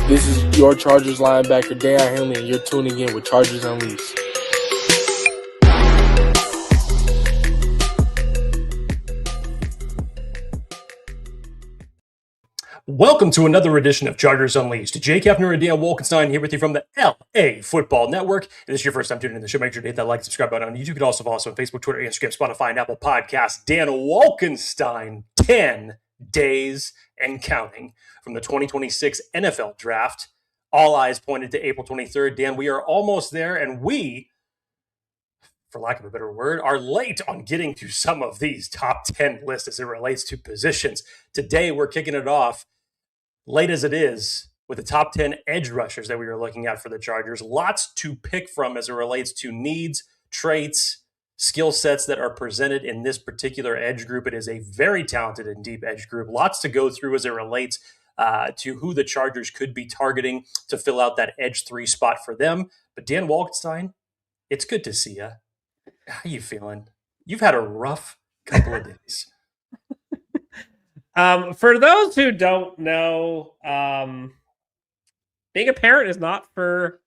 This is your Chargers linebacker, Daiyan Henley, and you're tuning in with Chargers Unleashed. Welcome to another edition of Chargers Unleashed. Jake Hefner and Dan Wolkenstein here with you from the LA Football Network. If this is your first time tuning in the show, make sure to hit that like, subscribe button on YouTube. You can also follow us on Facebook, Twitter, Instagram, Spotify, and Apple Podcasts. Dan Wolkenstein, 10 days and counting from the 2026 NFL Draft. All eyes pointed to April 23rd. Dan, we are almost there, and we, for lack of a better word, are late on getting to some of these top 10 lists as it relates to positions. Today, we're kicking it off, late as it is, with the top 10 edge rushers that we were looking at for the Chargers. Lots to pick from as it relates to needs, traits, skill sets that are presented in this particular edge group. It is a very talented and deep edge group. Lots to go through as it relates to who the Chargers could be targeting to fill out that edge 3 spot for them. But Dan Wolkenstein, it's good to see you. How you feeling? You've had a rough couple of days. For those who don't know, being a parent is not for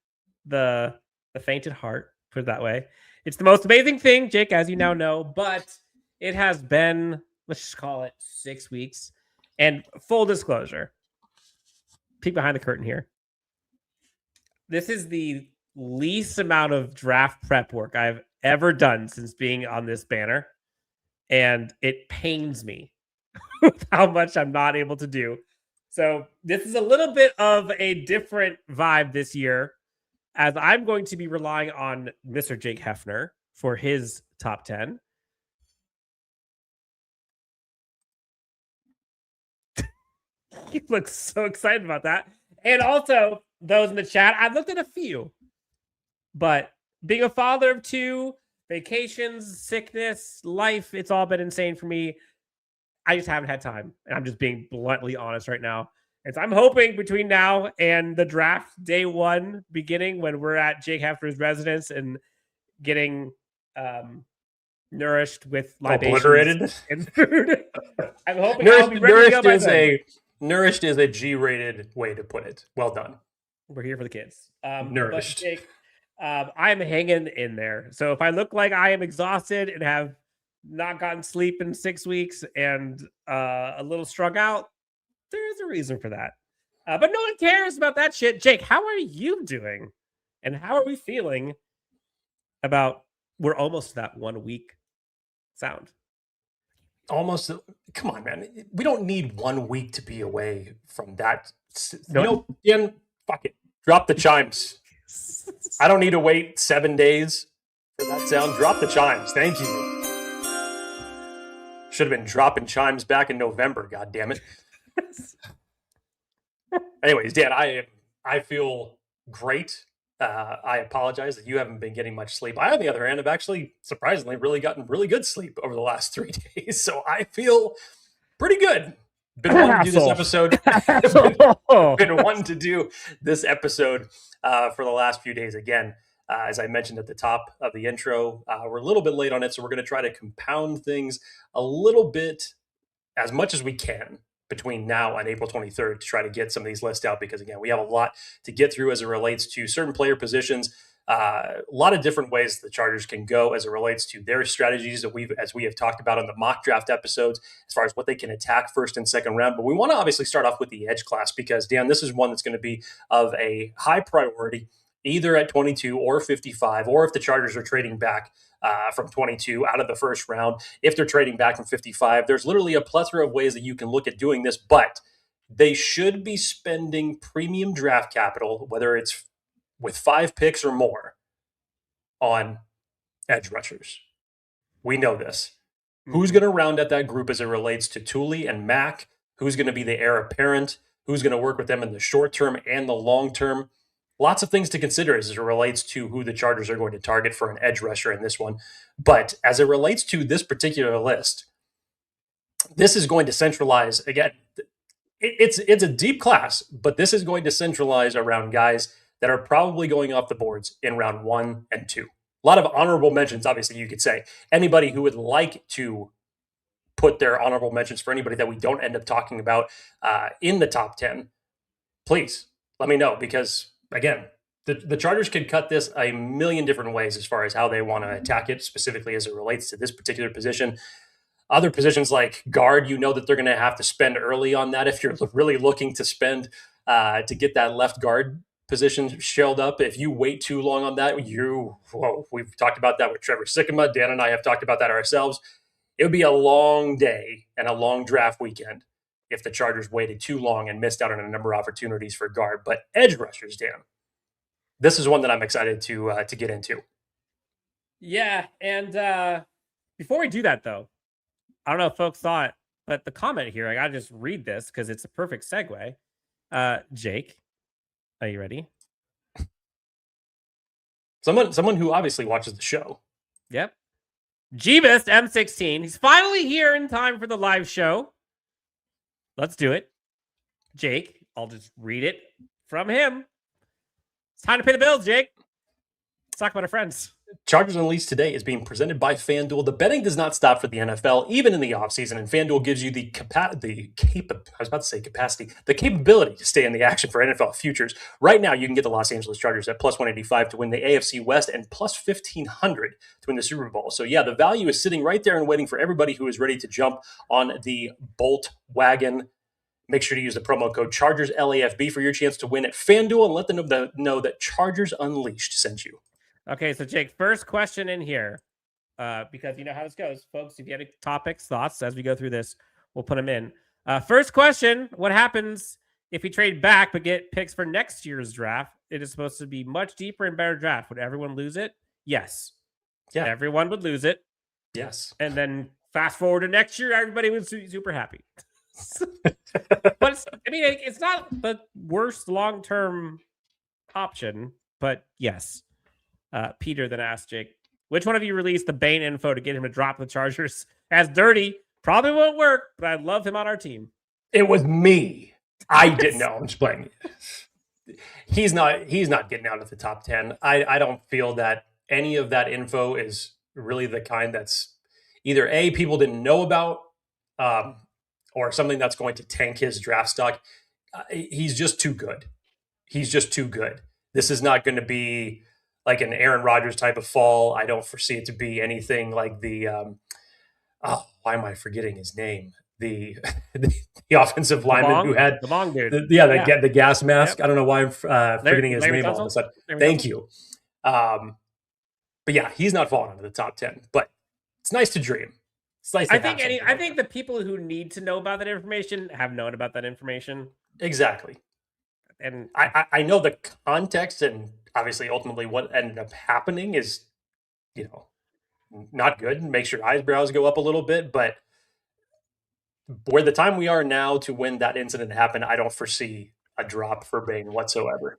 the faint at heart, put it that way. It's the most amazing thing, Jake, as you now know, but it has been, let's just call it 6 weeks. And full disclosure, peek behind the curtain here. This is the least amount of draft prep work I've ever done since being on this banner. And it pains me how much I'm not able to do. So this is a little bit of a different vibe this year, as I'm going to be relying on Mr. Jake Hefner for his top 10. He looks so excited about that. And also, those in the chat, I've looked at a few. But being a father of 2, vacations, sickness, life, it's all been insane for me. I just haven't had time. And I'm just being bluntly honest right now. And so I'm hoping between now and the draft day 1 beginning, when we're at Jake Hefner's residence and getting nourished with libations Obliterated and food, I'm hoping I'll be ready to go by then. Nourished is a G-rated way to put it. Well done. We're here for the kids. Nourished. But Jake, I'm hanging in there. So if I look like I am exhausted and have not gotten sleep in 6 weeks and a little strung out, there's a reason for that. But no one cares about that shit. Jake, how are you doing? And how are we feeling about we're almost that 1 week sound? Almost. Come on, man. We don't need 1 week to be away from that. Dan, fuck it. Drop the chimes. I don't need to wait 7 days for that sound. Drop the chimes. Thank you. Should have been dropping chimes back in November. God damn it. Anyways, Dan, I feel great. I apologize that you haven't been getting much sleep. I, on the other hand, have actually surprisingly really gotten really good sleep over the last 3 days. So I feel pretty good. Been wanting to do this episode. been wanting to do this episode for the last few days. Again, as I mentioned at the top of the intro, we're a little bit late on it, so we're going to try to compound things a little bit as much as we can between now and April 23rd to try to get some of these lists out, because again, we have a lot to get through as it relates to certain player positions. A lot of different ways the Chargers can go as it relates to their strategies that as we have talked about on the mock draft episodes, as far as what they can attack first and second round. But we want to obviously start off with the edge class, because Dan, this is one that's going to be of a high priority, either at 22 or 55, or if the Chargers are trading back from 22 out of the first round, if they're trading back from 55, there's literally a plethora of ways that you can look at doing this, but they should be spending premium draft capital, whether it's with 5 picks or more, on edge rushers. We know this. Who's going to round out that group as it relates to Thule and Mack? Who's going to be the heir apparent? Who's going to work with them in the short term and the long term? Lots of things to consider as it relates to who the Chargers are going to target for an edge rusher in this one. But as it relates to this particular list, this is going to centralize, again, it's a deep class, but this is going to centralize around guys that are probably going off the boards in round 1 and 2. A lot of honorable mentions, obviously, you could say. Anybody who would like to put their honorable mentions for anybody that we don't end up talking about in the top 10, please let me know, because again, the Chargers could cut this a million different ways as far as how they want to attack it, specifically as it relates to this particular position. Other positions like guard, you know that they're going to have to spend early on that if you're really looking to spend to get that left guard position shelled up. If you wait too long on that, we've talked about that with Trevor Sikkema. Dan and I have talked about that ourselves. It would be a long day and a long draft weekend if the Chargers waited too long and missed out on a number of opportunities for guard. But edge rushers, Dan, this is one that I'm excited to get into. Yeah, and before we do that, though, I don't know if folks saw it, but the comment here, I gotta just read this because it's a perfect segue. Jake, are you ready? Someone who obviously watches the show. Yep. Jeebus M16. He's finally here in time for the live show. Let's do it. Jake, I'll just read it from him. It's time to pay the bills, Jake. Let's talk about our friends. Chargers Unleashed today is being presented by FanDuel. The betting does not stop for the NFL, even in the offseason, and FanDuel gives you the capability to stay in the action for NFL futures. Right now, you can get the Los Angeles Chargers at plus 185 to win the AFC West and plus 1,500 to win the Super Bowl. So yeah, the value is sitting right there and waiting for everybody who is ready to jump on the Bolt wagon. Make sure to use the promo code ChargersLAFB for your chance to win at FanDuel and let them know that Chargers Unleashed sent you. Okay, so Jake, first question in here, because you know how this goes, folks. If you have any topics, thoughts as we go through this, we'll put them in. First question: what happens if we trade back but get picks for next year's draft? It is supposed to be much deeper and better draft. Would everyone lose it? Yes. Yeah, everyone would lose it. Yes. And then fast forward to next year, everybody was super happy. But it's not the worst long-term option. But yes. Peter then asked Jake, which one of you released the Bane info to get him to drop the Chargers as dirty? Probably won't work, but I'd love him on our team. It was me. I didn't know. I'm just playing. He's not getting out of the top 10. I don't feel that any of that info is really the kind that's either A, people didn't know about, or something that's going to tank his draft stock. He's just too good. He's just too good. This is not going to be like an Aaron Rodgers type of fall. I don't foresee it to be anything like the why am I forgetting his name? The offensive lineman who had the long dude. The gas mask. Yep. I don't know why I'm forgetting his name all of a sudden. Thank you. But yeah, he's not falling into the top 10. But it's nice to dream. It's nice. I think the people who need to know about that information have known about that information. Exactly. And I know the context, and obviously ultimately what ended up happening is, not good and makes your eyebrows go up a little bit, but where the time we are now to when that incident happened, I don't foresee a drop for Bane whatsoever.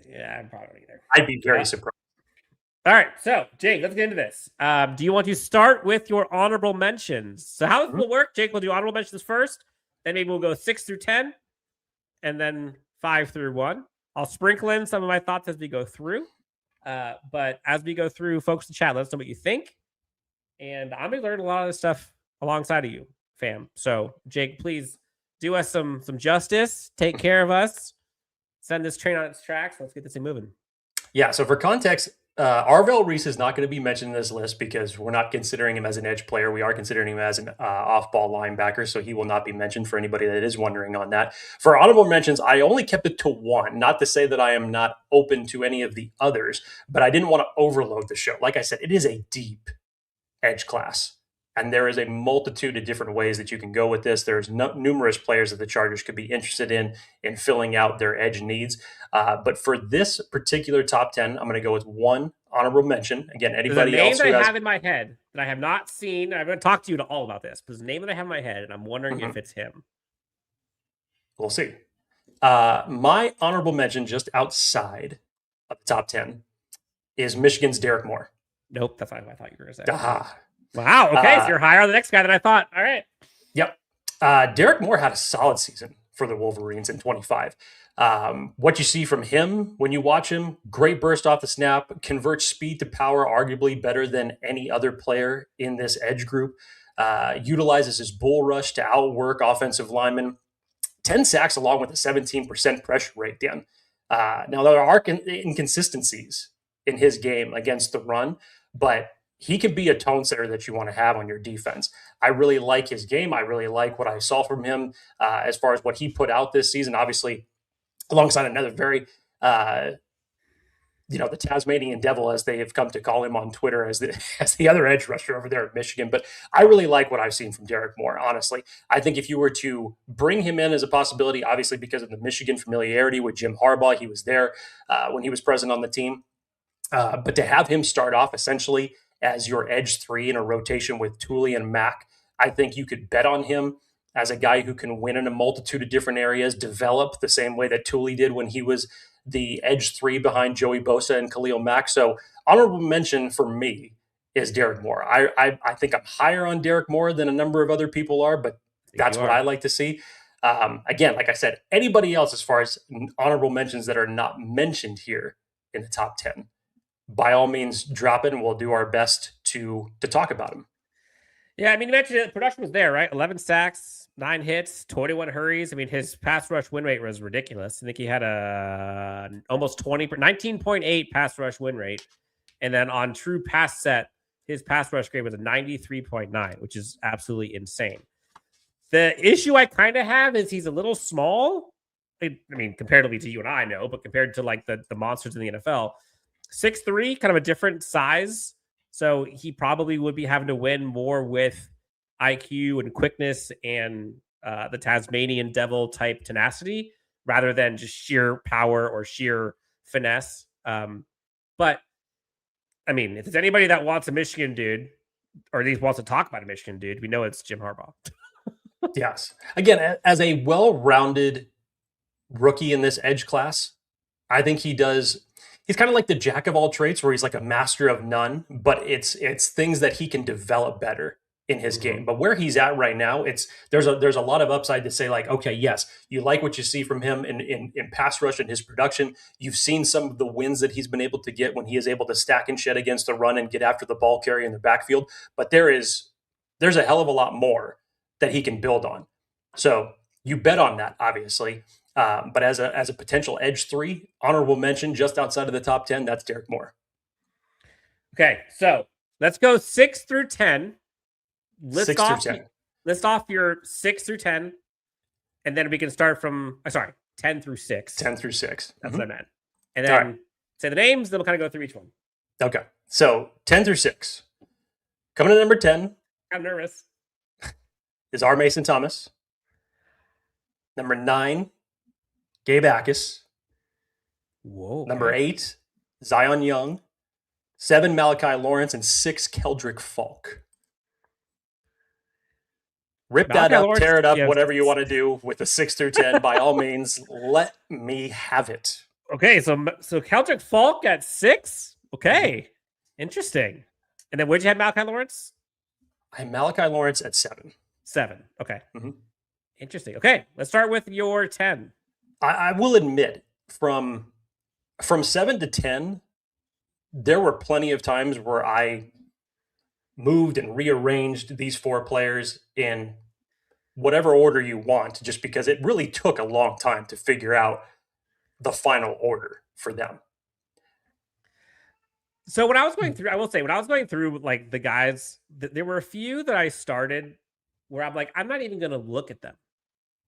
Yeah, I'm probably either. I'd be very surprised. All right, so Jake, let's get into this. Do you want to start with your honorable mentions? So how this will work, Jake, we'll do honorable mentions first, then maybe we'll go 6 through 10, and then 5 through 1. I'll sprinkle in some of my thoughts as we go through. But as we go through, folks in chat, let us know what you think. And I'm going to learn a lot of this stuff alongside of you, fam. So, Jake, please do us some justice. Take care of us. Send this train on its tracks. Let's get this thing moving. Yeah, so for context, Arvell Reese is not going to be mentioned in this list because we're not considering him as an edge player. We are considering him as an off-ball linebacker, so he will not be mentioned for anybody that is wondering on that. For honorable mentions, I only kept it to 1, not to say that I am not open to any of the others, but I didn't want to overload the show. Like I said, it is a deep edge class, and there is a multitude of different ways that you can go with this. There's numerous players that the Chargers could be interested in filling out their edge needs. But for this particular top 10, I'm going to go with 1 honorable mention. Again, anybody else who I have in my head that I have not seen, I'm going to talk to you all about this, but there's a name that I have in my head, and I'm wondering if it's him. We'll see. My honorable mention just outside of the top 10 is Michigan's Derek Moore. Nope, that's not what I thought you were going to say. Wow. Okay, so you're higher on the next guy than I thought. All right. Yep. Derek Moore had a solid season for the Wolverines in 25. What you see from him when you watch him, great burst off the snap, converts speed to power arguably better than any other player in this edge group, utilizes his bull rush to outwork offensive linemen, 10 sacks along with a 17% pressure rate, Dan. Now, there are inconsistencies in his game against the run, but he can be a tone setter that you want to have on your defense. I really like his game. I really like what I saw from him as far as what he put out this season, obviously, alongside another very the Tasmanian Devil, as they have come to call him on Twitter, as the other edge rusher over there at Michigan. But I really like what I've seen from Derek Moore, honestly. I think if you were to bring him in as a possibility, obviously because of the Michigan familiarity with Jim Harbaugh, he was there when he was present on the team. But to have him start off essentially as your edge 3 in a rotation with Tooley and Mack, I think you could bet on him as a guy who can win in a multitude of different areas, develop the same way that Tooley did when he was the edge 3 behind Joey Bosa and Khalil Mack. So honorable mention for me is Derek Moore. I think I'm higher on Derek Moore than a number of other people are, but that's what I like to see. Again, like I said, anybody else as far as honorable mentions that are not mentioned here in the top 10, by all means, drop it and we'll do our best to talk about them. Yeah, I mean, you mentioned the production was there, right? 11 sacks, 9 hits, 21 hurries. I mean, his pass rush win rate was ridiculous. I think he had a almost 19.8 pass rush win rate. And then on true pass set, his pass rush grade was a 93.9, which is absolutely insane. The issue I kind of have is he's a little small. I mean, comparatively to you and I know, but compared to like the monsters in the NFL, 6'3", kind of a different size. So he probably would be having to win more with IQ and quickness and the Tasmanian Devil type tenacity rather than just sheer power or sheer finesse. But I mean, if there's anybody that wants a Michigan dude, or at least wants to talk about a Michigan dude, we know it's Jim Harbaugh. Yes. Again, as a well-rounded rookie in this edge class, I think he's kind of like the jack of all trades where he's like a master of none, but it's things that he can develop better in his game. But where he's at right now, there's a lot of upside to say like, okay, yes, you like what you see from him in pass rush and his production. You've seen some of the wins that he's been able to get when he is able to stack and shed against the run and get after the ball carrier in the backfield. But there's a hell of a lot more that he can build on. So you bet on that, obviously. But as a potential edge 3, honorable mention just outside of the top 10, that's Derek Moore. Okay, so let's go 6 through 10. List off your 6 through 10, and then we can start from 10 through 6. 10 through 6. That's what I meant. And then say the names, then we'll kind of go through each one. Okay, so 10 through 6. Coming to number 10. I'm nervous. Is R. Mason Thomas. Number 9. Gabe Akis. Whoa. Number 8, Zion Young. 7, Malachi Lawrence, and 6, Keldrick Falk. Rip that up, Lawrence, tear it up, whatever you want to do with the 6 through 10. By all means, let me have it. Okay, so Keldrick Falk at 6. Okay, interesting. And then where'd you have Malachi Lawrence? I have Malachi Lawrence at 7. 7. Okay. Interesting. Okay, let's start with your 10. I will admit, from 7 to 10, there were plenty of times where I moved and rearranged these 4 players in whatever order you want, just because it really took a long time to figure out the final order for them. So when I was going through, I will say, when I was going through like the guys, there were a few that I started where I'm like, I'm not even going to look at them.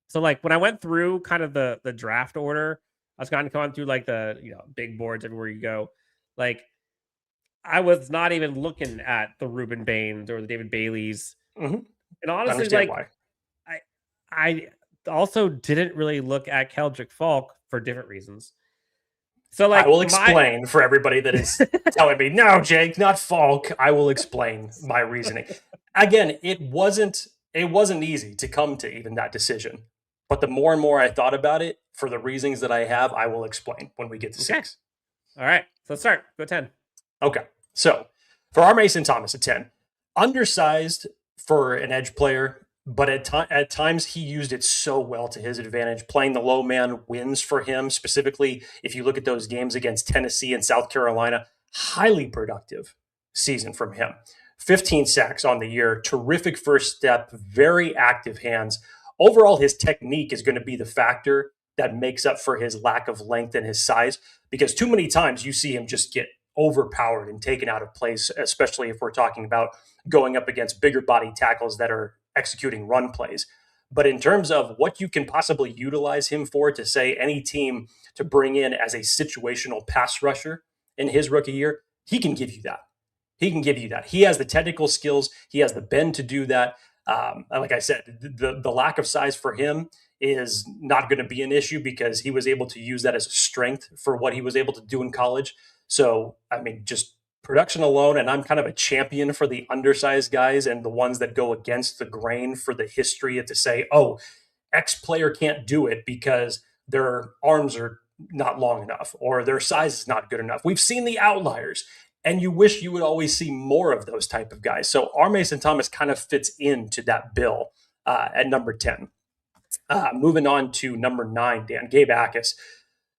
So like when I went through kind of the draft order, I was kind of going through like the big boards everywhere you go. Like I was not even looking at the Ruben Baines or the David Baileys. And honestly, like why. I also didn't really look at Keldrick Falk for different reasons. So like I will explain for everybody that is telling me, no, Jake, not Falk. I will explain my reasoning. Again, it wasn't easy to come to even that decision. But the more and more I thought about it, for the reasons that I have, I will explain when we get to 6. All right. So let's start. Go 10. Okay. So for R. Mason Thomas at 10, undersized for an edge player, but at times he used it so well to his advantage. Playing the low man wins for him. Specifically, if you look at those games against Tennessee and South Carolina, highly productive season from him. 15 sacks on the year, terrific first step, very active hands. overall, his technique is going to be the factor that makes up for his lack of length and his size, because too many times you see him just get overpowered and taken out of place, especially if we're talking about going up against bigger body tackles that are executing run plays. But in terms of what you can possibly utilize him for, to say any team to bring in as a situational pass rusher in his rookie year, he can give you that. He can give you that. He has the technical skills. He has the bend to do that. Like I said, the lack of size for him is not going to be an issue, because he was able to use that as a strength for what he was able to do in college. So, I mean, just production alone, and I'm kind of a champion for the undersized guys and the ones that go against the grain for the history, to say, oh, X player can't do it because their arms are not long enough or their size is not good enough. We've seen the outliers, and you wish you would always see more of those type of guys. So R. Mason Thomas kind of fits into that bill at number 10. Moving on to number 9, Dan, Gabe Jacas.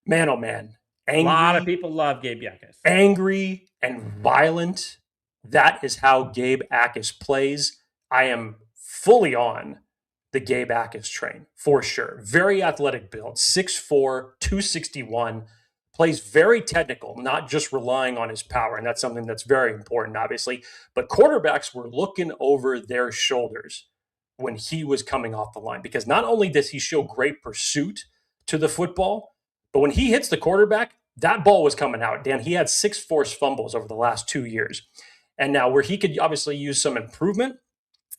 Man, oh man. Angry, a lot of people love Gabe Jacas. Angry and violent. That is how Gabe Jacas plays. I am fully on the Gabe Jacas train for sure. Very athletic build, 6'4", 261. Plays very technical, not just relying on his power. And that's something that's very important, obviously. But quarterbacks were looking over their shoulders when he was coming off the line, because not only does he show great pursuit to the football, but when he hits the quarterback, that ball was coming out. Dan, he had 6 forced fumbles over the last 2 years. And now where he could obviously use some improvement,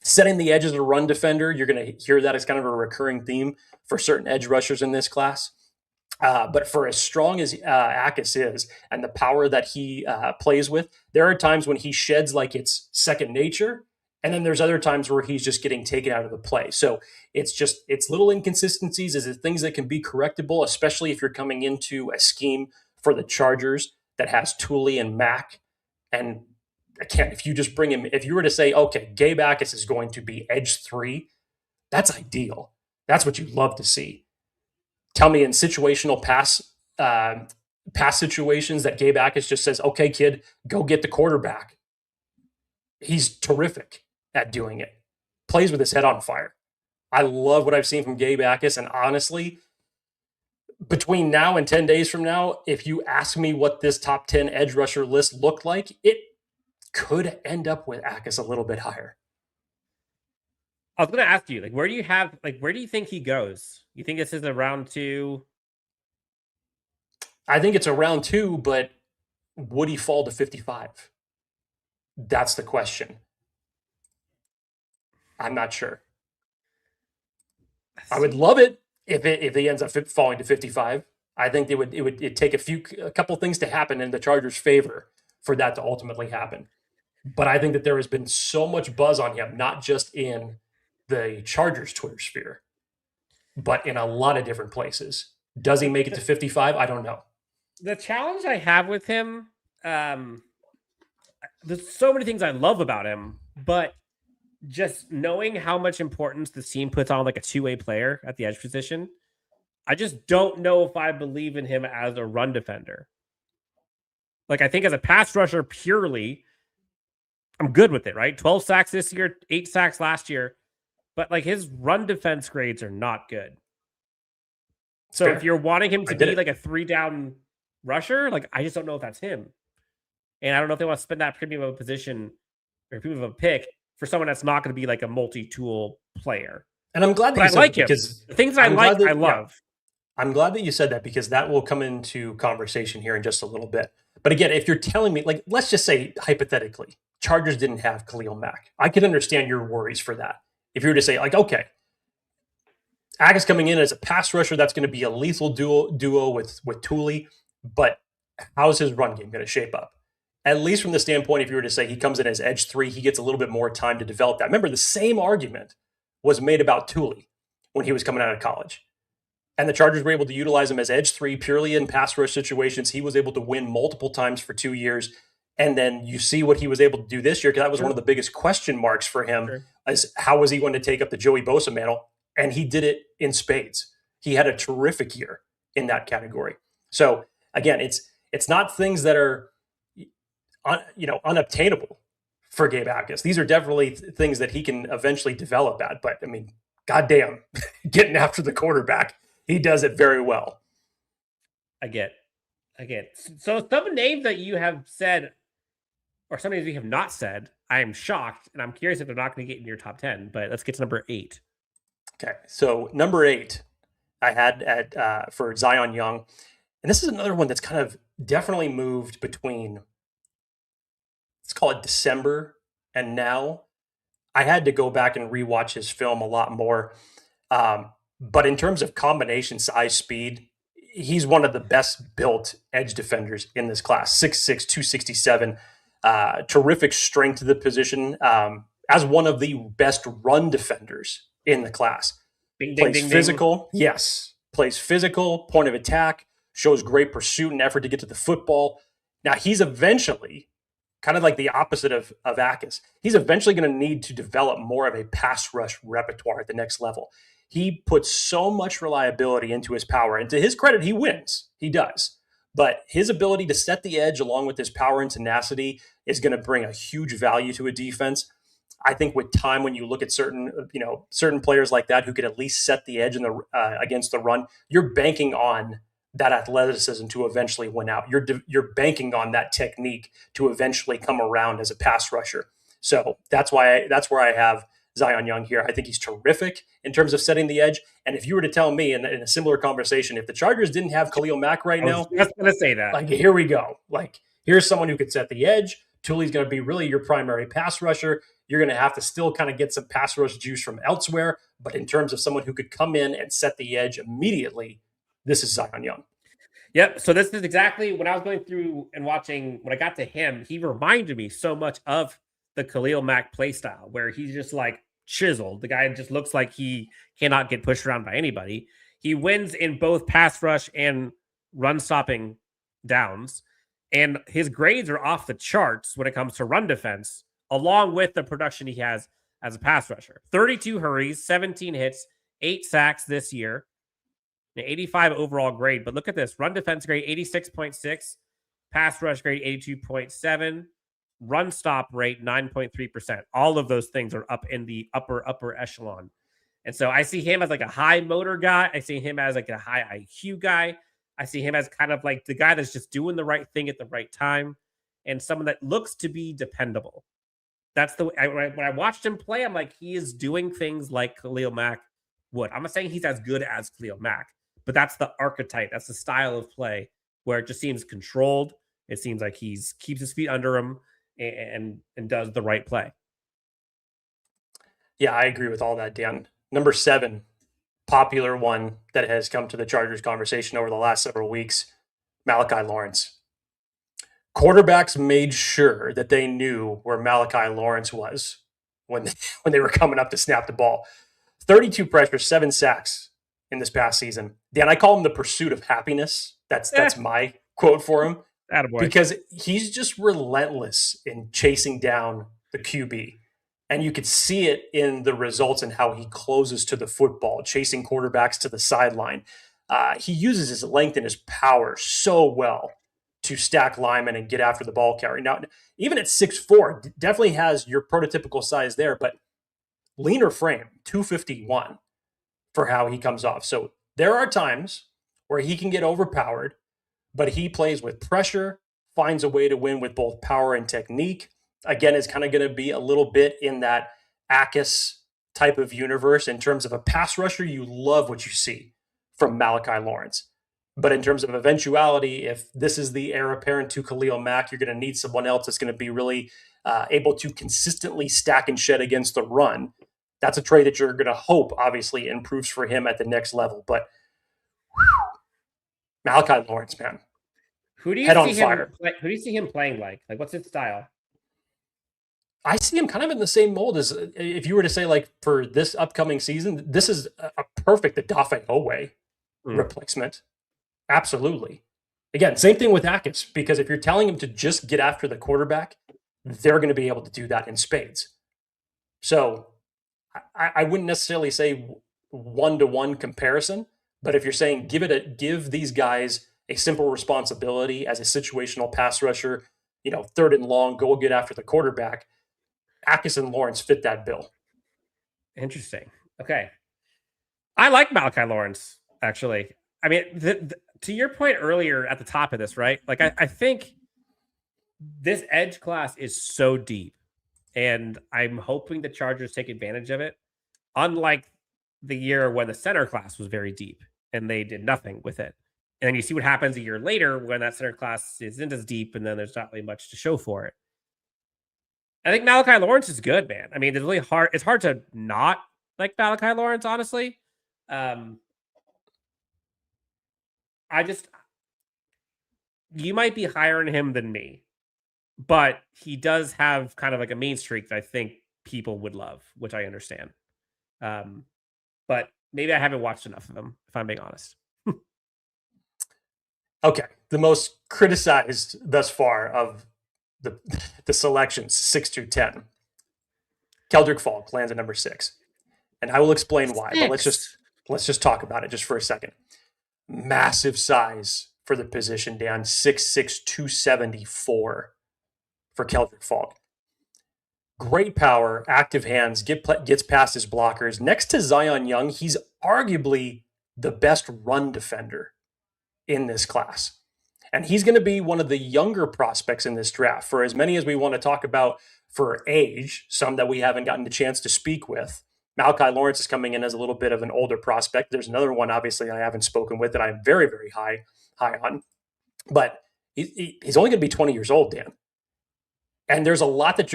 setting the edge as a run defender, you're going to hear that as kind of a recurring theme for certain edge rushers in this class. But for as strong as Jacas is and the power that he plays with, there are times when he sheds like it's second nature. And then there's other times where he's just getting taken out of the play. So it's little inconsistencies, is it things that can be correctable, especially if you're coming into a scheme for the Chargers that has Tooley and Mack. And again, if you just bring him, if you were to say, okay, Gabe Jacas is going to be edge 3, that's ideal. That's what you'd love to see. Tell me in situational pass situations that Gabe Jacas just says, okay, kid, go get the quarterback. He's terrific at doing it. Plays with his head on fire. I love what I've seen from Gabe Jacas, and honestly, between now and 10 days from now, if you ask me what this top 10 edge rusher list looked like, it could end up with Jacas a little bit higher. I was going to ask you, where do you think he goes? You think this is a round 2? I think it's a round 2, but would he fall to 55? That's the question. I'm not sure. I would love it if he ends up falling to 55. I think it'd take a couple things to happen in the Chargers' favor for that to ultimately happen. But I think that there has been so much buzz on him, not just in the Chargers Twitter sphere, but in a lot of different places. Does he make it to 55? I don't know. The challenge I have with him, there's so many things I love about him, but just knowing how much importance the team puts on like a two-way player at the edge position, I just don't know if I believe in him as a run defender. Like, I think as a pass rusher purely, I'm good with it, right? 12 sacks this year, 8 sacks last year, but like his run defense grades are not good. So if you're wanting him to be like a 3-down rusher, like I just don't know if that's him. And I don't know if they want to spend that premium of a position or premium of a pick for someone that's not going to be like a multi-tool player. And I'm glad that I like him. Because the things I love. Yeah. I'm glad that you said that, because that will come into conversation here in just a little bit. But again, if you're telling me, like, let's just say hypothetically, Chargers didn't have Khalil Mack, I could understand your worries for that. If you were to say, like, okay, Jacas coming in as a pass rusher, that's going to be a lethal duo with Tooley, but how's his run game going to shape up? At least from the standpoint, if you were to say he comes in as edge 3, he gets a little bit more time to develop that. Remember, the same argument was made about Tooley when he was coming out of college. And the Chargers were able to utilize him as edge 3 purely in pass rush situations. He was able to win multiple times for 2 years. And then you see what he was able to do this year, because that was one of the biggest question marks for him, as how was he going to take up the Joey Bosa mantle? And he did it in spades. He had a terrific year in that category. So again, it's not things that are unobtainable for Gabe Jacas. These are definitely things that he can eventually develop at. But I mean, goddamn, getting after the quarterback, he does it very well. I get. So some names that you have said, or some names you have not said, I am shocked, and I'm curious if they're not going to get in your top 10. But let's get to number 8. Okay, so number 8, I had at for Zion Young, and this is another one that's kind of definitely moved between, let's call it December and now. I had to go back and rewatch his film a lot more. But in terms of combination, size, speed, he's one of the best built edge defenders in this class. 6'6", 267, terrific strength to the position, as one of the best run defenders in the class. Ding, Plays ding, ding, physical, yes. Plays physical, point of attack, shows great pursuit and effort to get to the football. Now, he's eventually, kind of like the opposite of Akis, he's eventually going to need to develop more of a pass rush repertoire at the next level. He puts so much reliability into his power, and to his credit, he wins. He does. But his ability to set the edge along with his power and tenacity is going to bring a huge value to a defense. I think with time, when you look at certain players like that who could at least set the edge in the against the run, you're banking on that athleticism to eventually win out. You're banking on that technique to eventually come around as a pass rusher. So that's where I have Zion Young here. I think he's terrific in terms of setting the edge. And if you were to tell me in a similar conversation, if the Chargers didn't have Khalil Mack right now, I was just going to say that. like, here we go. Like, here's someone who could set the edge. Tuli's going to be really your primary pass rusher. You're going to have to still kind of get some pass rush juice from elsewhere. But in terms of someone who could come in and set the edge immediately, this is Zion Young. Yep. So this is exactly when I was going through and watching, when I got to him, he reminded me so much of the Khalil Mack play style, where he's just like chiseled. The guy just looks like he cannot get pushed around by anybody. He wins in both pass rush and run stopping downs. And his grades are off the charts when it comes to run defense, along with the production he has as a pass rusher. 32 hurries, 17 hits, 8 sacks this year, an 85 overall grade. But look at this. Run defense grade 86.6, pass rush grade 82.7, run stop rate 9.3%. All of those things are up in the upper echelon. And so I see him as like a high motor guy. I see him as like a high IQ guy. I see him as kind of like the guy that's just doing the right thing at the right time, and someone that looks to be dependable. That's the way when I watched him play, I'm like, he is doing things like Khalil Mack would. I'm not saying he's as good as Khalil Mack, but that's the archetype. That's the style of play where it just seems controlled. It seems like he's keeps his feet under him and does the right play. Yeah, I agree with all that, Dan. Number 7, popular one that has come to the Chargers conversation over the last several weeks, Malachi Lawrence. Quarterbacks made sure that they knew where Malachi Lawrence was when they were coming up to snap the ball. 32 pressures, 7 sacks in this past season. Dan, I call him the pursuit of happiness. That's my quote for him. Attaboy. Because he's just relentless in chasing down the QB. And you could see it in the results and how he closes to the football, chasing quarterbacks to the sideline. He uses his length and his power so well to stack linemen and get after the ball carry. Now, even at 6'4", definitely has your prototypical size there, but leaner frame, 251 for how he comes off. So there are times where he can get overpowered, but he plays with pressure, finds a way to win with both power and technique. Again, it's kind of going to be a little bit in that Akis type of universe. In terms of a pass rusher, you love what you see from Malachi Lawrence. But in terms of eventuality, if this is the heir apparent to Khalil Mack, you're going to need someone else that's going to be really able to consistently stack and shed against the run. That's a trait that you're going to hope, obviously, improves for him at the next level. But Malachi Lawrence, man. Who do you Head on see him fire. who do you see him playing like? Like, what's his style? I see him kind of in the same mold as if you were to say, like, for this upcoming season, this is a perfect Odafe Owe replacement. Absolutely. Again, same thing with Akis, because if you're telling him to just get after the quarterback, they're going to be able to do that in spades. So I wouldn't necessarily say one-to-one comparison, but if you're saying give these guys a simple responsibility as a situational pass rusher, 3rd and long, go get after the quarterback, Akis and Lawrence fit that bill. Interesting. Okay. I like Malachi Lawrence, actually. I mean, to your point earlier at the top of this, right? Like, I think this edge class is so deep, and I'm hoping the Chargers take advantage of it. Unlike the year when the center class was very deep and they did nothing with it. And then you see what happens a year later when that center class isn't as deep and then there's not really much to show for it. I think Malachi Lawrence is good, man. I mean, it's hard to not like Malachi Lawrence, honestly. You might be higher on him than me, but he does have kind of like a mean streak that I think people would love, which I understand. But maybe I haven't watched enough of them, if I'm being honest. Okay. The most criticized thus far of the selections, 6 through 10. Keldrick Falk lands at number 6. And I will explain why, but let's just talk about it just for a second. Massive size for the position, Dan. 6'6", 274 for Keldrick Falk. Great power, active hands, gets past his blockers. Next to Zion Young, he's arguably the best run defender in this class. And he's going to be one of the younger prospects in this draft. For as many as we want to talk about for age, some that we haven't gotten the chance to speak with, Malachi Lawrence is coming in as a little bit of an older prospect. There's another one, obviously, I haven't spoken with that I'm very, very high on. But he's only going to be 20 years old, Dan. And there's a lot that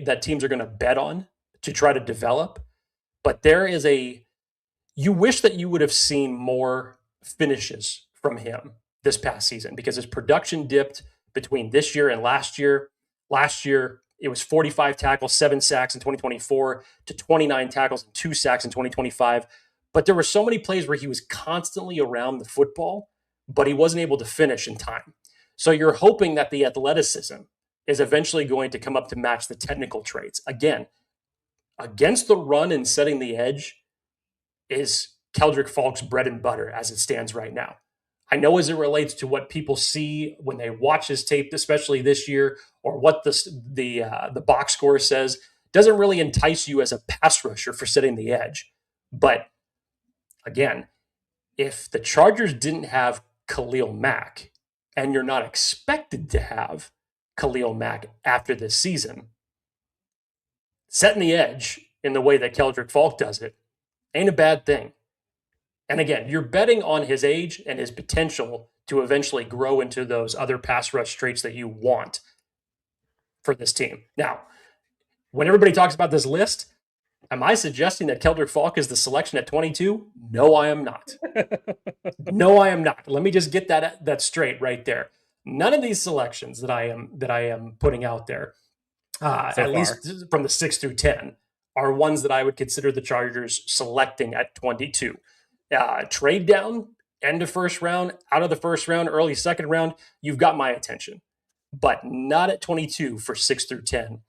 that teams are going to bet on to try to develop. But you wish that you would have seen more finishes from him this past season because his production dipped between this year and last year. Last year, it was 45 tackles, 7 sacks in 2024 to 29 tackles and 2 sacks in 2025. But there were so many plays where he was constantly around the football, but he wasn't able to finish in time. So you're hoping that the athleticism is eventually going to come up to match the technical traits. Again, against the run and setting the edge is Keldrick Falk's bread and butter as it stands right now. I know as it relates to what people see when they watch his tape, especially this year, or what the box score says, doesn't really entice you as a pass rusher for setting the edge. But again, if the Chargers didn't have Khalil Mack, and you're not expected to have Khalil Mack after this season, setting the edge in the way that Keldrick Falk does it ain't a bad thing. And again, you're betting on his age and his potential to eventually grow into those other pass rush traits that you want for this team. Now, when everybody talks about this list, am I suggesting that Keldrick Falk is the selection at 22? No, I am not. No, I am not. Let me just get that straight right there. None of these selections that I am putting out there, at least from the 6 through 10, are ones that I would consider the Chargers selecting at 22. Trade down, end of first round, out of the first round, early second round, you've got my attention. But not at 22 for 6 through 10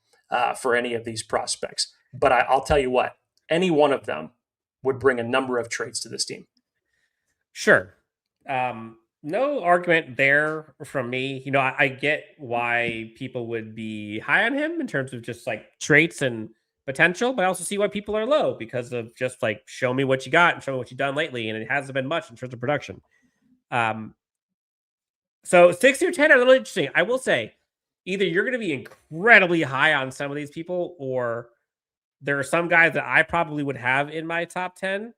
for any of these prospects. But I'll tell you what, any one of them would bring a number of traits to this team. Sure. No argument there from me. You know, I get why people would be high on him in terms of just like traits and potential, but I also see why people are low because of just like, show me what you got and show me what you've done lately. And it hasn't been much in terms of production. So 6 through 10 are a little interesting. I will say either you're going to be incredibly high on some of these people, or there are some guys that I probably would have in my top 10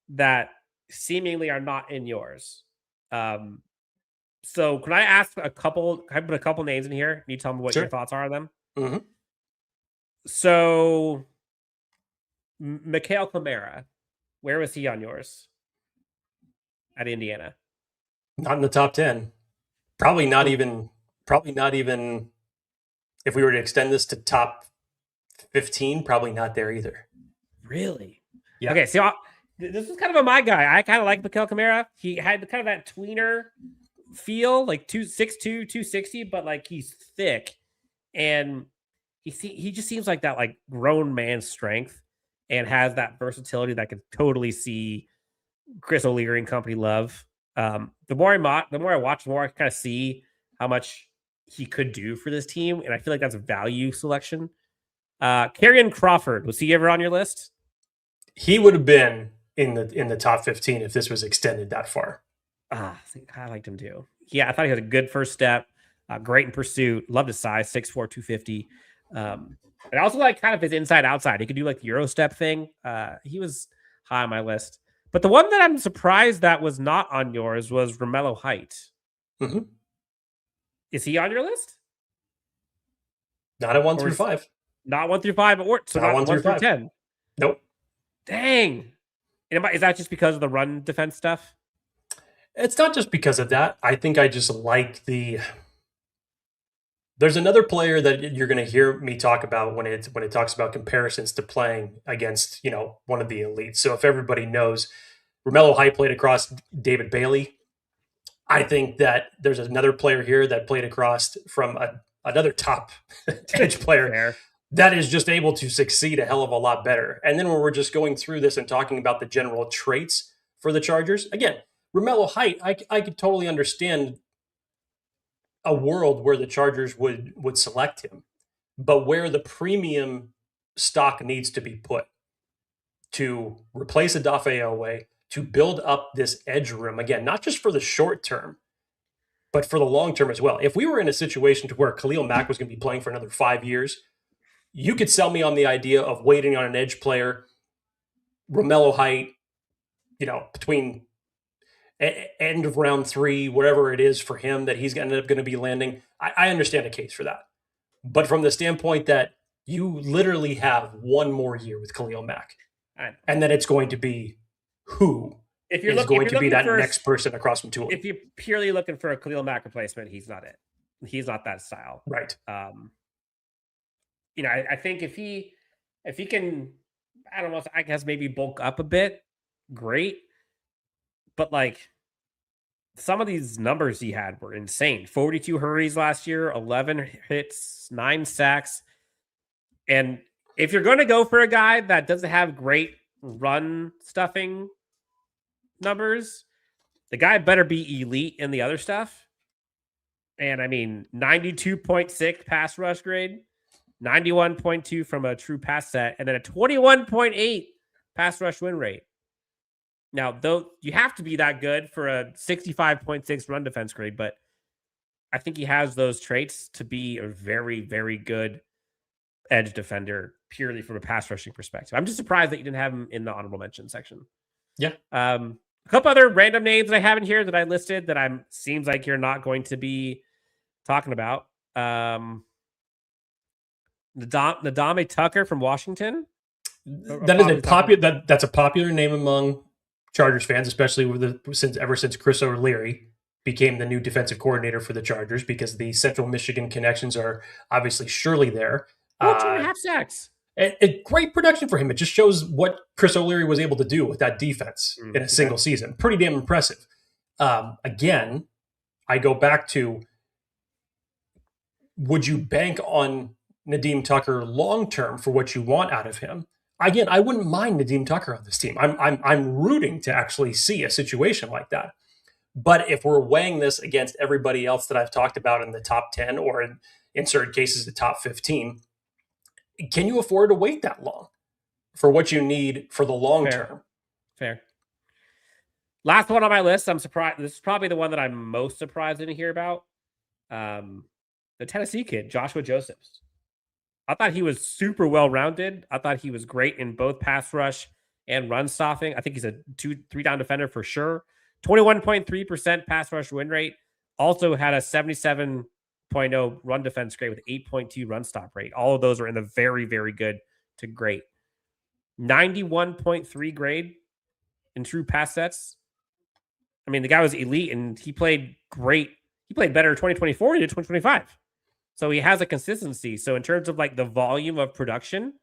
that seemingly are not in yours. So can I ask I put a couple names in here? Can you tell me what your thoughts are on them? Mm-hmm. So, Mikhail Kamara, where was he on yours at Indiana? Not in the top 10. Probably not even if we were to extend this to top 15, probably not there either. Really? Yeah. Okay, so this is kind of my guy. I kind of like Mikhail Kamara. He had kind of that tweener feel, like 262, 260, but like he's thick. And he just seems like that like grown man strength and has that versatility that could totally see Chris O'Leary and company love. The more I watch, the more I kind of see how much he could do for this team. And I feel like that's a value selection. Karrion Crawford, was he ever on your list? He would have been in the top 15 if this was extended that far. I liked him too. Yeah, I thought he had a good first step. Great in pursuit. Loved his size, 6'4", 250. And I also like kind of his inside outside. He could do like the Euro step thing. He was high on my list. But the one that I'm surprised that was not on yours was Romello Height. Mm-hmm. Is he on your list? Not at 1 through 5. Not 1 through 5, or so not 1 through 10. Nope. Dang. Is that just because of the run defense stuff? It's not just because of that. I think I just like there's another player that you're going to hear me talk about when it talks about comparisons to playing against, one of the elites. So if everybody knows, Romello Height played across David Bailey. I think that there's another player here that played across from another top edge player Fair. that is just able to succeed a hell of a lot better. And then when we're just going through this and talking about the general traits for the Chargers, again, Romello Height, I could totally understand a world where the Chargers would select him, but where the premium stock needs to be put to replace Odafe Oweh, to build up this edge room, again, not just for the short term, but for the long term as well. If we were in a situation to where Khalil Mack was going to be playing for another 5 years, you could sell me on the idea of waiting on an edge player, Romello Height, between end of round 3, whatever it is for him that he's ended up going to be landing. I understand a case for that. But from the standpoint that you literally have one more year with Khalil Mack, and that it's going to be who is going to be that next person across from Tua. If you're purely looking for a Khalil Mack replacement, he's not it. He's not that style. Right. I think if he can, I don't know, I guess maybe bulk up a bit, great. But like some of these numbers he had were insane. 42 hurries last year, 11 hits, 9 sacks. And if you're going to go for a guy that doesn't have great run stuffing numbers, the guy better be elite in the other stuff. And 92.6 pass rush grade, 91.2 from a true pass set, and then a 21.8 pass rush win rate. Now, though, you have to be that good for a 65.6 run defense grade, but I think he has those traits to be a very, very good edge defender, purely from a pass rushing perspective. I'm just surprised that you didn't have him in the honorable mention section. Yeah. A couple other random names that I have in here that I listed that seems like you're not going to be talking about. Nadame Tucker from Washington. That is a popular. That's a popular name among Chargers fans, especially ever since Chris O'Leary became the new defensive coordinator for the Chargers, because the Central Michigan connections are obviously surely there. 2.5 sacks. A great production for him. It just shows what Chris O'Leary was able to do with that defense in a single season. Pretty damn impressive. Again, I go back to, would you bank on Nadeem Tucker long-term for what you want out of him? Again, I wouldn't mind Nadeem Tucker on this team. I'm rooting to actually see a situation like that. But if we're weighing this against everybody else that I've talked about in the top 10, or in certain cases the top 15, can you afford to wait that long for what you need for the long term? Fair. Last one on my list. I'm surprised. This is probably the one that I'm most surprised to hear about. The Tennessee kid, Joshua Josephs. I thought he was super well-rounded. I thought he was great in both pass rush and run stopping. I think he's a 2-3 down defender for sure. 21.3% pass rush win rate. Also had a 77.0 run defense grade with 8.2 run stop rate. All of those are in the very, very good to great. 91.3 grade in true pass sets. The guy was elite and he played great. He played better in 2024 than 2025. So he has a consistency. So in terms of like the volume of production,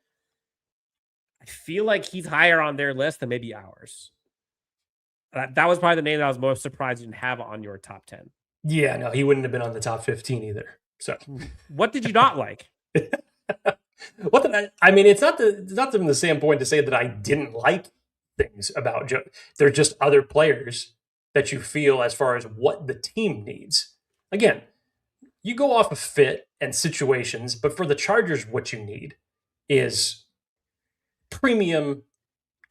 I feel like he's higher on their list than maybe ours. That was probably the name that I was most surprised you didn't have on your top 10. Yeah, no, he wouldn't have been on the top 15 either. So what did you not like? What did I mean, it's not from the standpoint to say that I didn't like things about Joe. They're just other players that you feel as far as what the team needs. Again, you go off of fit and situations, but for the Chargers, what you need is premium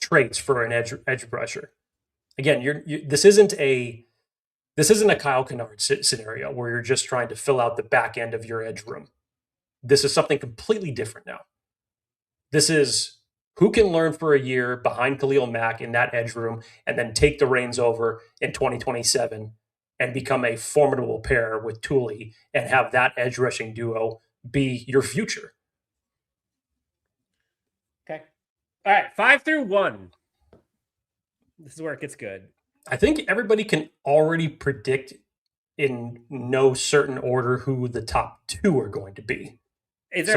traits for an edge rusher. Again, this isn't a Kyle Kennard scenario where you're just trying to fill out the back end of your edge room. This is something completely different now. This is who can learn for a year behind Khalil Mack in that edge room and then take the reins over in 2027 and become a formidable pair with Tuli and have that edge rushing duo be your future. Okay. All right. 5 through 1. This is where it gets good. I think everybody can already predict in no certain order who the top 2 are going to be. I was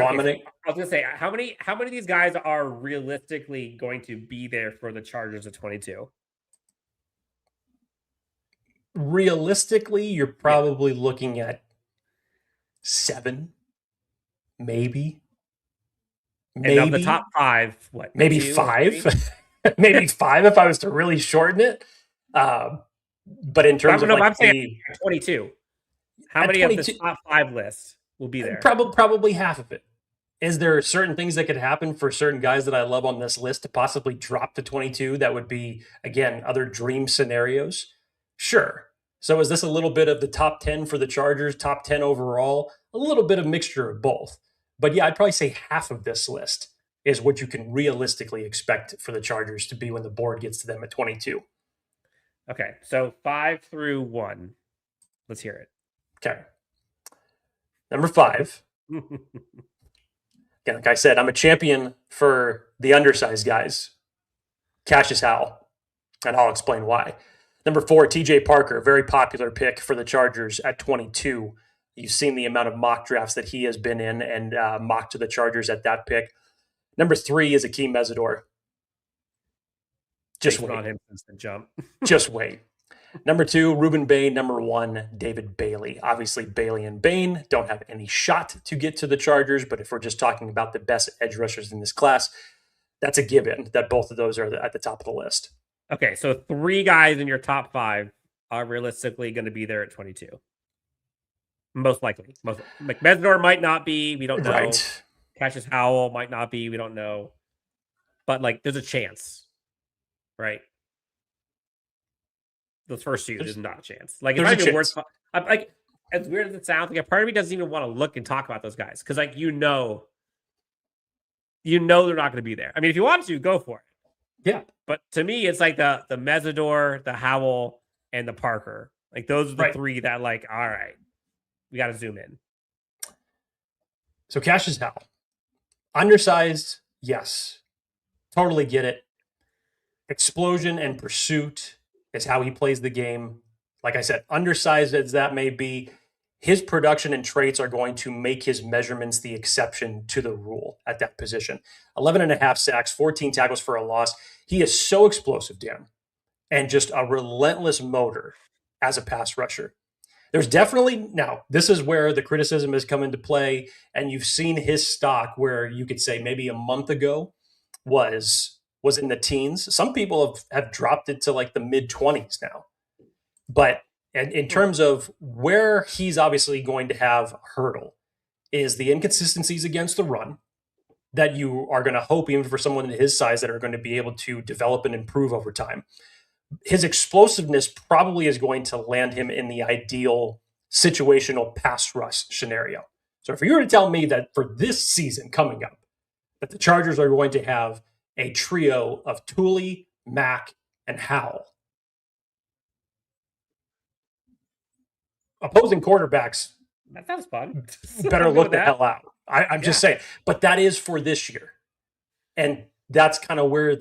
gonna say, how many of these guys are realistically going to be there for the Chargers at 22? Realistically, you're probably looking at 7, maybe. And of the top 5, what? Maybe 5. Maybe 5 if I was to really shorten it. But in terms of I'm saying 22. How many 22, of the top 5 lists will be there? Probably half of it. Is there certain things that could happen for certain guys that I love on this list to possibly drop to 22? That would be, again, other dream scenarios. Sure. So is this a little bit of the top 10 for the Chargers, top 10 overall? A little bit of mixture of both. But yeah, I'd probably say half of this list is what you can realistically expect for the Chargers to be when the board gets to them at 22. Okay, so 5 through 1. Let's hear it. Okay. Number 5. Again, like I said, I'm a champion for the undersized guys. Cassius Howell, and I'll explain why. Number 4, TJ Parker, very popular pick for the Chargers at 22. You've seen the amount of mock drafts that he has been in and mocked to the Chargers at that pick. Number 3 is Akeem Mesidor. Just wait. On him since the jump. Just wait. Number 2, Ruben Bain. Number 1, David Bailey. Obviously, Bailey and Bain don't have any shot to get to the Chargers, but if we're just talking about the best edge rushers in this class, that's a given that both of those are at the top of the list. Okay, so 3 guys in your top 5 are realistically going to be there at 22. Most likely. Mesidor might not be. We don't know. Right. Cassius Howell might not be. We don't know. But, there's a chance. Right? Those first 2, there's not a chance. It's not even worth. As weird as it sounds, a part of me doesn't even want to look and talk about those guys because, you know they're not going to be there. I mean, if you want to, go for it. Yeah. But to me, it's the Mesidor, the Howell, and the Parker. Those are the 3 that, all right, we got to zoom in. So Cassius Howell, undersized, yes, totally get it. Explosion and pursuit is how he plays the game. Like I said, undersized as that may be, his production and traits are going to make his measurements the exception to the rule at that position. 11.5 sacks, 14 tackles for a loss. He is so explosive, Dan, and just a relentless motor as a pass rusher. There's definitely, now, this is where the criticism has come into play, and you've seen his stock where you could say maybe a month ago was in the teens. Some people have dropped it to the mid-20s now. But in terms of where he's obviously going to have a hurdle is the inconsistencies against the run that you are going to hope, even for someone in his size, that are going to be able to develop and improve over time. His explosiveness probably is going to land him in the ideal situational pass rush scenario. So if you were to tell me that for this season coming up, that the Chargers are going to have a trio of Tuli, Mack, and Howell, opposing quarterbacks, that sounds fun. Better look the hell out. I'm just saying. But that is for this year. And that's kind of where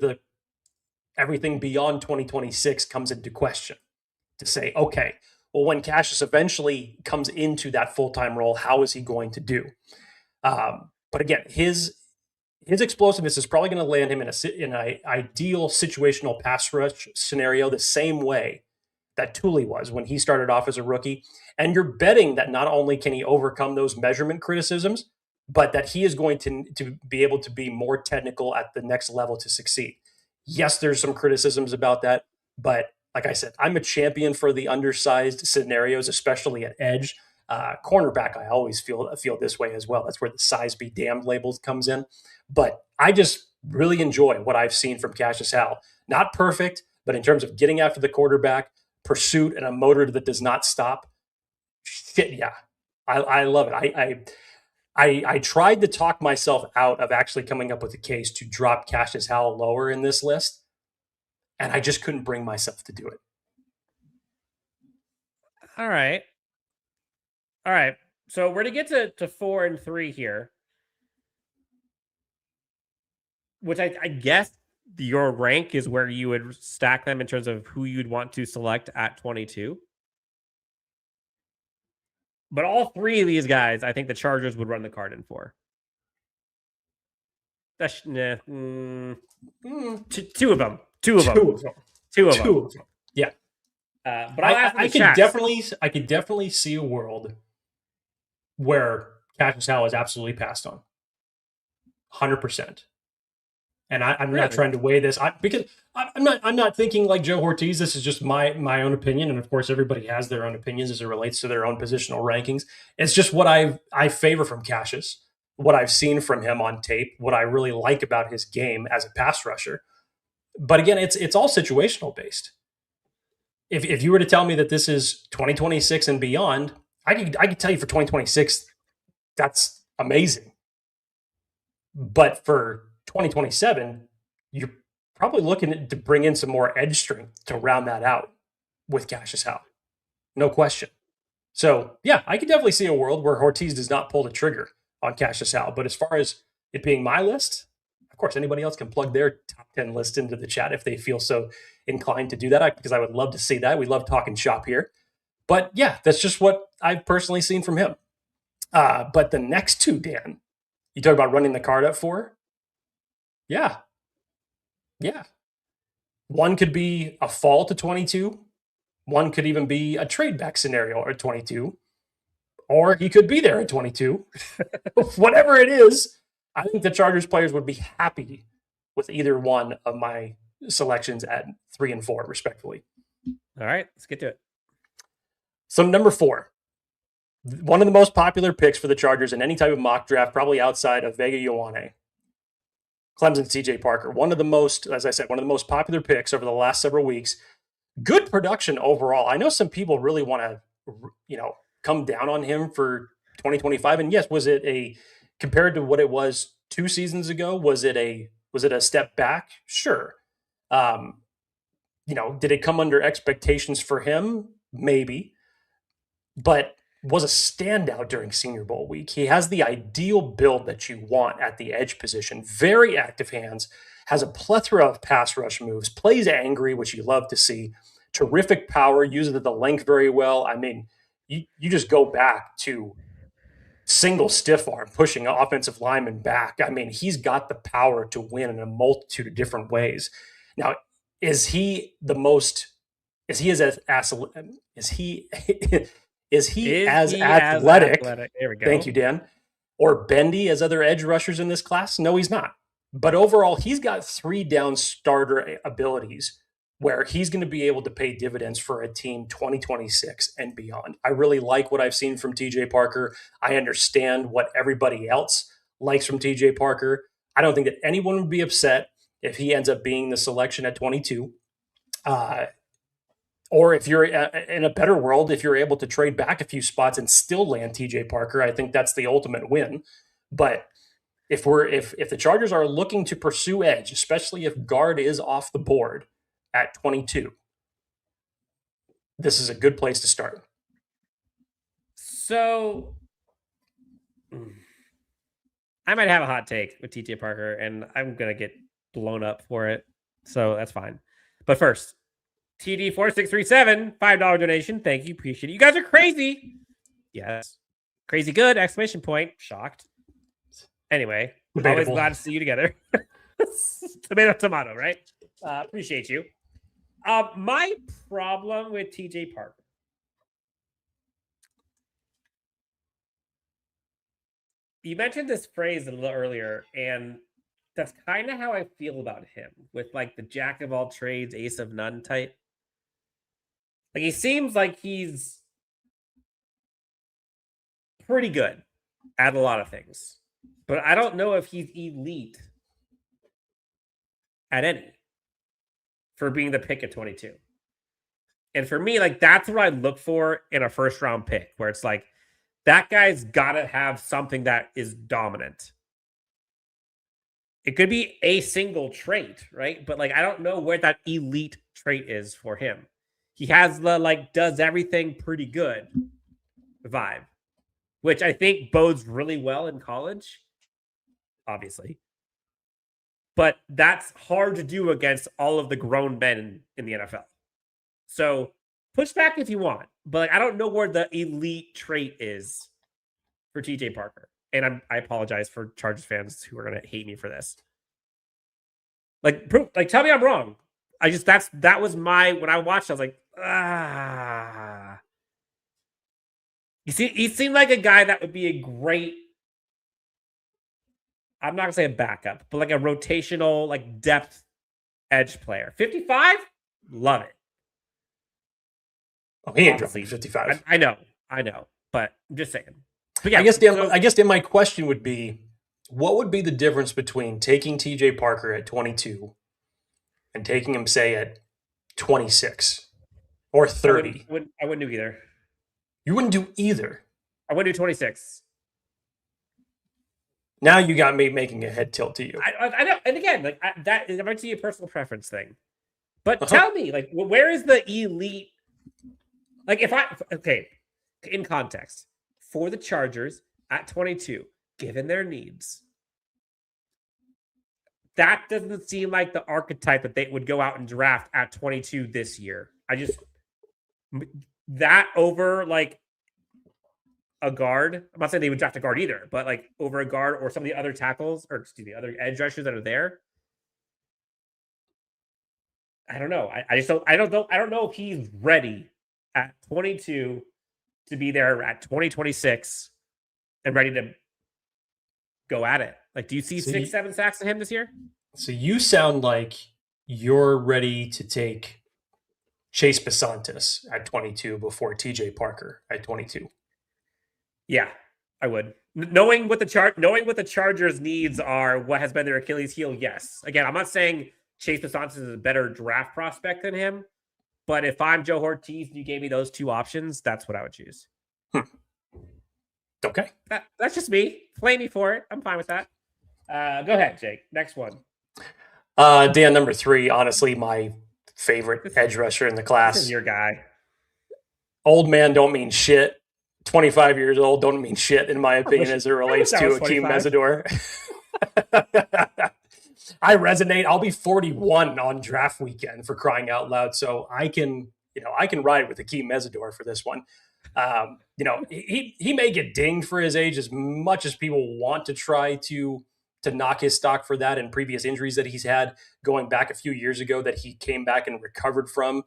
everything beyond 2026 comes into question. To say, okay, well, when Cassius eventually comes into that full-time role, how is he going to do? But again, his explosiveness is probably going to land him in an ideal situational pass rush scenario the same way that Tuli was when he started off as a rookie. And you're betting that not only can he overcome those measurement criticisms, but that he is going to be able to be more technical at the next level to succeed. Yes, there's some criticisms about that, but like I said, I'm a champion for the undersized scenarios, especially at edge. Cornerback, I always feel this way as well. That's where the size be damned labels comes in. But I just really enjoy what I've seen from Cassius Howell. Not perfect, but in terms of getting after the quarterback, pursuit, and a motor that does not stop, shit, yeah. I love it. I tried to talk myself out of actually coming up with a case to drop Cassius Howell lower in this list, and I just couldn't bring myself to do it. All right. All right. So we're to get to 4 and 3 here, which I guess your rank is where you would stack them in terms of who you'd want to select at 22. But all three of these guys, I think the Chargers would run the card in for. That's, two of them. Two of them. Yeah. But I could definitely see a world where Cassius Howell is absolutely passed on, 100%. And I'm not trying to weigh this because I'm not thinking like Joe Ortiz. This is just my own opinion, and of course everybody has their own opinions as it relates to their own positional rankings. It's just what I favor from Cassius, what I've seen from him on tape, what I really like about his game as a pass rusher. But again, it's all situational based. If you were to tell me that this is 2026 and beyond, I could tell you for 2026 that's amazing. But for 2027, you're probably looking to bring in some more edge strength to round that out with Cassius Howell. No question. So, yeah, I could definitely see a world where Ortiz does not pull the trigger on Cassius Howell. But as far as it being my list, of course, anybody else can plug their top 10 list into the chat if they feel so inclined to do that, because I would love to see that. We love talking shop here. But, yeah, that's just what I've personally seen from him. But the next two, Dan, you talk about running the card up for? Yeah. One could be a fall to 22. One could even be a trade back scenario at 22. Or he could be there at 22. Whatever it is, I think the Chargers players would be happy with either one of my selections at 3 and 4, respectively. All right, let's get to it. So number 4, one of the most popular picks for the Chargers in any type of mock draft, probably outside of Vega Ioane, Clemson's TJ Parker. One of the most, as I said, one of the most popular picks over the last several weeks. Good production overall. I know some people really want to, come down on him for 2025. And yes, was it compared to what it was 2 seasons ago? Was it a step back? Sure. Did it come under expectations for him? Maybe. But was a standout during Senior Bowl week. He has the ideal build that you want at the edge position. Very active hands, has a plethora of pass rush moves, plays angry, which you love to see. Terrific power, uses the length very well. I mean, you just go back to single stiff arm, pushing offensive linemen back. I mean, he's got the power to win in a multitude of different ways. Now, is he as athletic? There we go. Thank you, Dan. Or bendy as other edge rushers in this class? No, he's not. But overall, he's got 3 down starter abilities where he's going to be able to pay dividends for a team 2026 and beyond. I really like what I've seen from TJ Parker. I understand what everybody else likes from TJ Parker. I don't think that anyone would be upset if he ends up being the selection at 22. Or if you're in a better world, if you're able to trade back a few spots and still land TJ Parker, I think that's the ultimate win. But if the Chargers are looking to pursue edge, especially if guard is off the board at 22, this is a good place to start. So I might have a hot take with TJ Parker, and I'm going to get blown up for it. So that's fine. But first, TD4637, $5 donation. Thank you. Appreciate it. You guys are crazy. Yes. Crazy good, exclamation point. Shocked. Anyway, Debatable. Always glad to see you together. Tomato, right? Appreciate you. My problem with TJ Parker. You mentioned this phrase a little earlier, and that's kind of how I feel about him, with like the jack of all trades, ace of none type. Like, he seems like he's pretty good at a lot of things, but I don't know if he's elite at any for being the pick at 22. And for me, like that's what I look for in a first round pick, where it's like that guy's got to have something that is dominant. It could be a single trait, right? But like I don't know where that elite trait is for him. He has the like does everything pretty good vibe, which I think bodes really well in college, obviously. But that's hard to do against all of the grown men in the NFL. So push back if you want, but like, I don't know where the elite trait is for TJ Parker. And I apologize for Chargers fans who are going to hate me for this. Like tell me I'm wrong. That was when I watched, I was like, ah. He seemed like a guy that would be a great, I'm not gonna say a backup, but like a rotational, like depth edge player. 55, love it. Oh, he ain't dropping 55. I know, but I'm just saying. But yeah, I guess then my question would be, what would be the difference between taking TJ Parker at 22 and taking him, say, at 26 or 30? I wouldn't do either. You wouldn't do either. I wouldn't do 26. Now you got me making a head tilt to you. I know, and again, like that might be a personal preference thing. But tell me, like, where is the elite? Like, in context, for the Chargers at 22, given their needs, that doesn't seem like the archetype that they would go out and draft at 22 this year. That over like a guard. I'm not saying they would draft a guard either, but like over a guard or some of the other tackles, or other edge rushers that are there. I don't know. I don't know if he's ready at 22 to be there at 2026 and ready to go at it. Like, do you see 6-7 sacks to him this year? So you sound like you're ready to take Chase Besantis at 22 before TJ Parker at 22. Yeah, I would. Knowing what the Chargers' needs are, what has been their Achilles heel, yes. Again, I'm not saying Chase Besantis is a better draft prospect than him, but if I'm Joe Ortiz and you gave me those two options, that's what I would choose. Okay. That's just me. Blame me for it. I'm fine with that. Go ahead, Jake. Next one. Dan, number 3, honestly, my favorite edge rusher in the class. This is your guy. Old man don't mean shit. 25 years old don't mean shit, in my opinion, as it relates to Akeem Mesidor. I resonate. I'll be 41 on draft weekend, for crying out loud. So I can ride with Akeem Mesidor for this one. He may get dinged for his age as much as people want to try to knock his stock for that and previous injuries that he's had going back a few years ago that he came back and recovered from.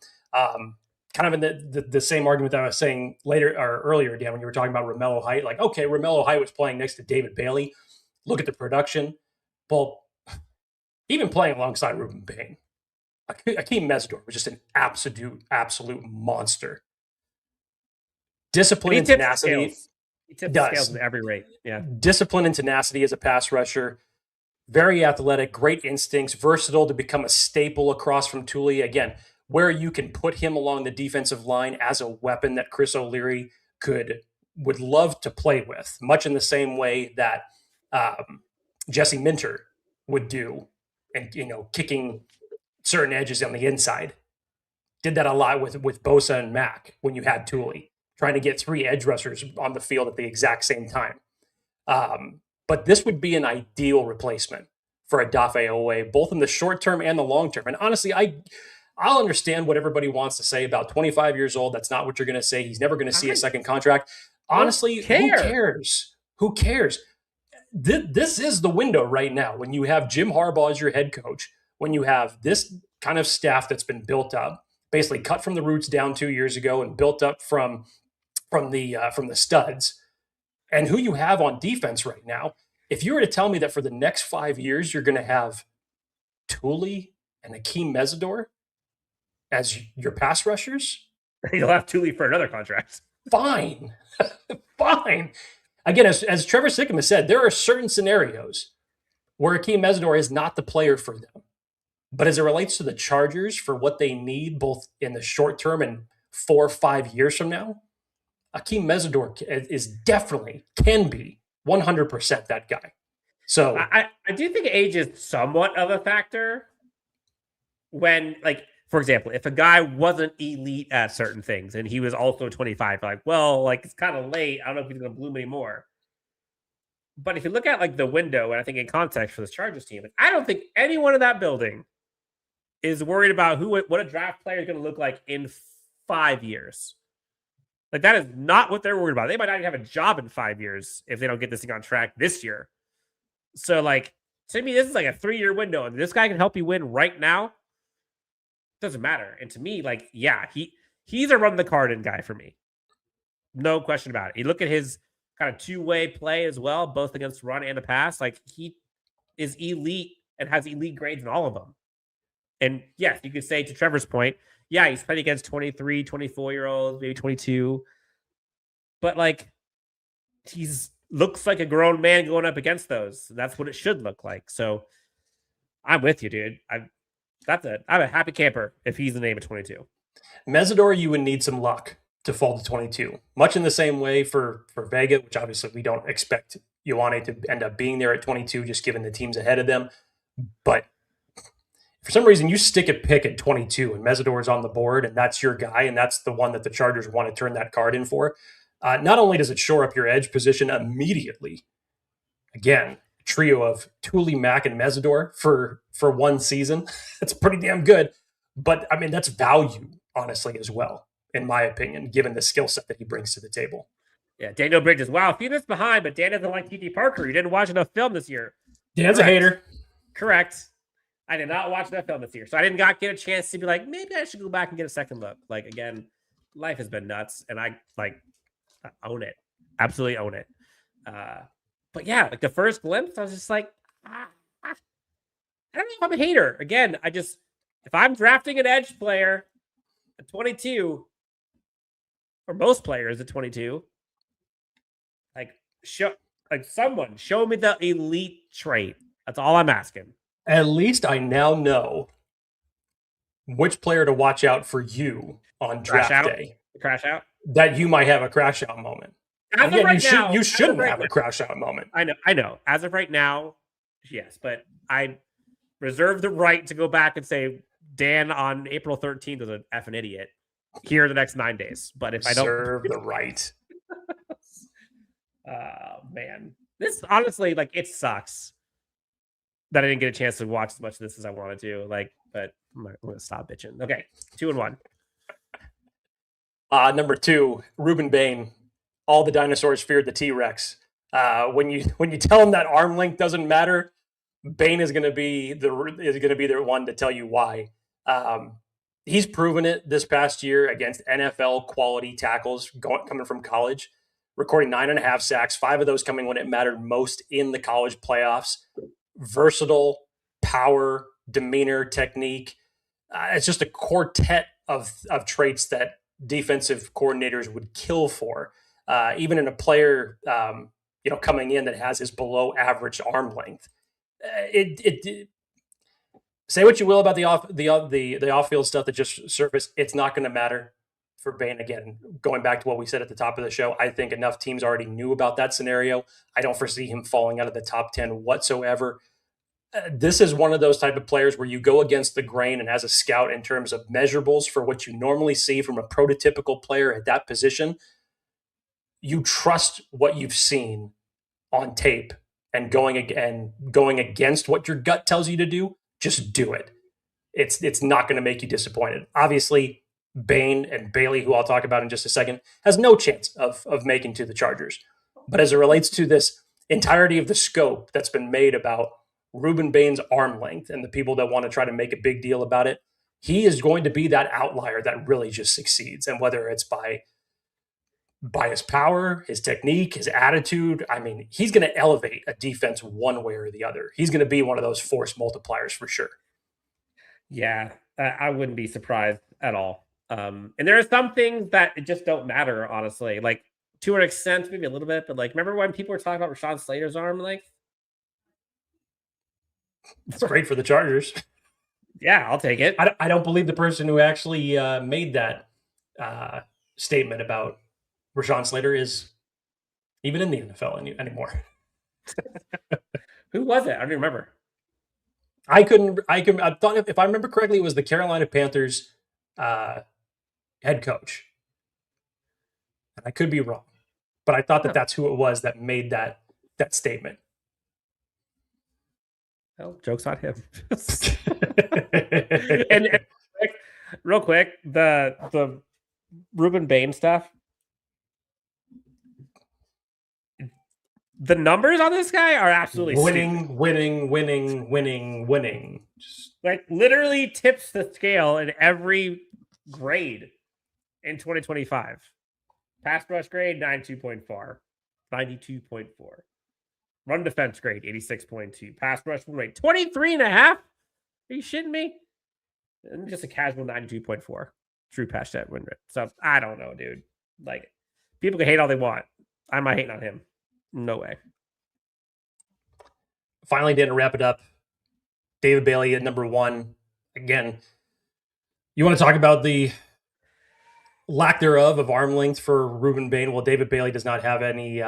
Kind of in the same argument that I was saying earlier, Dan, when you were talking about Romello Height. Like, okay, Romello Height was playing next to David Bailey. Look at the production. Well, even playing alongside Ruben Payne, Akeem Mesidor was just an absolute monster. Discipline and tenacity. He tips the scales at every rate. Yeah. Discipline and tenacity as a pass rusher. Very athletic, great instincts, versatile to become a staple across from Tuli. Again, where you can put him along the defensive line as a weapon that Chris O'Leary would love to play with, much in the same way that Jesse Minter would do, and kicking certain edges on the inside. Did that a lot with Bosa and Mack when you had Tuli, trying to get 3 edge rushers on the field at the exact same time. But this would be an ideal replacement for Odafe Oweh, both in the short term and the long term. And honestly, I'll understand what everybody wants to say about 25 years old. That's not what you're going to say. He's never going to see a second contract. Honestly, who cares? Who cares? This is the window right now when you have Jim Harbaugh as your head coach, when you have this kind of staff that's been built up, basically cut from the roots down 2 years ago and built up from the studs, and who you have on defense right now. If you were to tell me that for the next 5 years you're going to have Tuli and Akeem Mesidor as your pass rushers, you'll have Tuli for another contract. Fine. Fine. Again, as Trevor Sikkema said, there are certain scenarios where Akeem Mesidor is not the player for them. But as it relates to the Chargers for what they need, both in the short term and 4 or 5 years from now, Akeem Mesidor is definitely, can be 100% that guy. So I do think age is somewhat of a factor when, like, for example, if a guy wasn't elite at certain things and he was also 25, like, well, like, it's kind of late. I don't know if he's going to bloom anymore. But if you look at like the window, and I think in context for this Chargers team, like, I don't think anyone in that building is worried about what a draft player is going to look like in 5 years. Like, that is not what they're worried about. They might not even have a job in 5 years if they don't get this thing on track this year. So, like, to me, this is like a 3-year window, and this guy can help you win right now. Doesn't matter. And to me, like, yeah, he's a run the card in guy for me. No question about it. You look at his kind of two-way play as well, both against run and the pass. Like, he is elite and has elite grades in all of them. And yes, you could say, to Trevor's point, yeah, he's playing against 23, 24-year-olds, maybe 22. But, like, he's looks like a grown man going up against those. That's what it should look like. So I'm with you, dude. I'm a happy camper if he's the name of 22. Mesidor, you would need some luck to fall to 22. Much in the same way for Vega, which obviously we don't expect Ioane to end up being there at 22, just given the teams ahead of them. But for some reason, you stick a pick at 22 and Mesidor is on the board, and that's your guy, and that's the one that the Chargers want to turn that card in for. Not only does it shore up your edge position immediately, again, trio of Thule, Mack, and Mesidor for one season. That's pretty damn good. But, I mean, that's value, honestly, as well, in my opinion, given the skill set that he brings to the table. Yeah, Daniel Bridges. Wow, a few minutes behind, but Dan doesn't like T.J. Parker. You didn't watch enough film this year. Dan's a hater. Correct. I did not watch enough film this year. So I didn't get a chance to be like, maybe I should go back and get a second look. Like, again, life has been nuts, and I own it. Absolutely own it. But yeah, like the first glimpse, I was just like, I don't know if I'm a hater. Again, if I'm drafting an edge player at 22, or most players at 22, someone show me the elite trait. That's all I'm asking. At least I now know which player to watch out for you on draft day. Crash out? That you might have a crash out moment. Again, you shouldn't have a crash out moment. I know. As of right now, yes, but I reserve the right to go back and say Dan on April 13th was an effing idiot here the next 9 days. But if I don't reserve the right. Man, this honestly, like, it sucks that I didn't get a chance to watch as much of this as I wanted to. Like, but I'm gonna stop bitching. Okay, 2-1. Number 2, Ruben Bain. All the dinosaurs feared the T-Rex. When you tell him that arm length doesn't matter, Bain is going to be the one to tell you why. He's proven it this past year against NFL quality tackles coming from college, recording 9.5 sacks, 5 of those coming when it mattered most in the college playoffs. Versatile, power, demeanor, technique. It's just a quartet of traits that defensive coordinators would kill for. Even in a player, coming in that has his below average arm length. Say what you will about the off-field stuff that just surfaced. It's not going to matter for Bain. Again, going back to what we said at the top of the show, I think enough teams already knew about that scenario. I don't foresee him falling out of the top 10 whatsoever. This is one of those type of players where you go against the grain, and as a scout in terms of measurables for what you normally see from a prototypical player at that position, you trust what you've seen on tape, and going against what your gut tells you to do, just do it. It's not going to make you disappointed. Obviously, Bain and Bailey, who I'll talk about in just a second, has no chance of making to the Chargers. But as it relates to this entirety of the scope that's been made about Ruben Bain's arm length and the people that want to try to make a big deal about it, he is going to be that outlier that really just succeeds. And whether it's by his power, his technique, his attitude, I mean, he's going to elevate a defense one way or the other. He's going to be one of those force multipliers for sure. Yeah, I wouldn't be surprised at all. And there are some things that just don't matter, honestly. Like, to an extent, maybe a little bit, but like, remember when people were talking about Rashawn Slater's arm length? It's great for the Chargers. Yeah, I'll take it. I don't believe the person who actually made that statement about Rashawn Slater is even in the NFL anymore. Who was it? I don't even remember. I thought if I remember correctly, it was the Carolina Panthers head coach. And I could be wrong, but I thought that's who it was that made that statement. Well, joke's on him. and real quick, the Ruben Bain stuff. The numbers on this guy are absolutely winning. Just like literally tips the scale in every grade in 2025. Pass rush grade 92.4. Run defense grade 86.2. Pass rush win rate 23.5. Are you shitting me? And just a casual 92.4 true pass set win rate. So I don't know, dude. Like people can hate all they want. I'm not hating on him. No way. Finally, didn't wrap it up. David Bailey at number 1. Again, you want to talk about the lack thereof of arm length for Ruben Bain? Well, David Bailey does not have any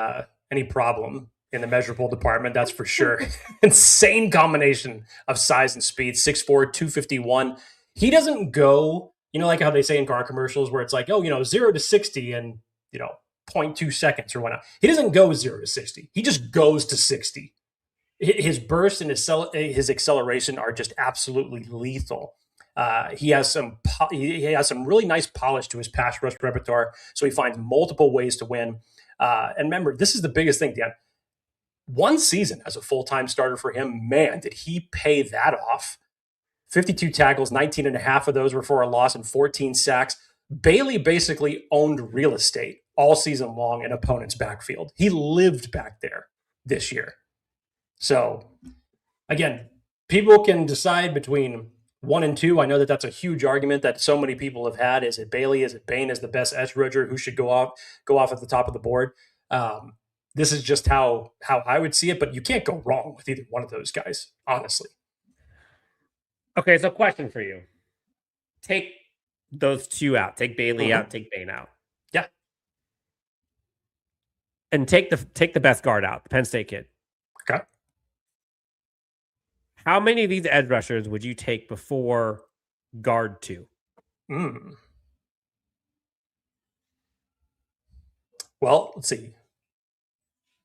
problem in the measurable department, that's for sure. Insane combination of size and speed. 6'4", 251. He doesn't go, like how they say in car commercials where it's like, 0 to 60 in, 0.2 seconds or whatnot. He doesn't go 0 to 60. He just goes to 60. His burst and his acceleration are just absolutely lethal. He has some really nice polish to his pass rush repertoire, so he finds multiple ways to win. And remember, this is the biggest thing, Dan. One season as a full-time starter for him, man, did he pay that off. 52 tackles, 19 and a half of those were for a loss and 14 sacks. Bailey basically owned real estate all season long in opponents' backfield. He lived back there this year. So, again, people can decide between 1 and 2. I know that that's a huge argument that so many people have had. Is it Bailey? Is it Bain as the best edge rusher? Who should go off at the top of the board? This is just how I would see it, but you can't go wrong with either one of those guys, honestly. Okay, so question for you. Take those two out. Take Bailey out, take Bain out. Yeah. And take the best guard out, the Penn State kid. Okay. How many of these edge rushers would you take before guard 2? Well, let's see.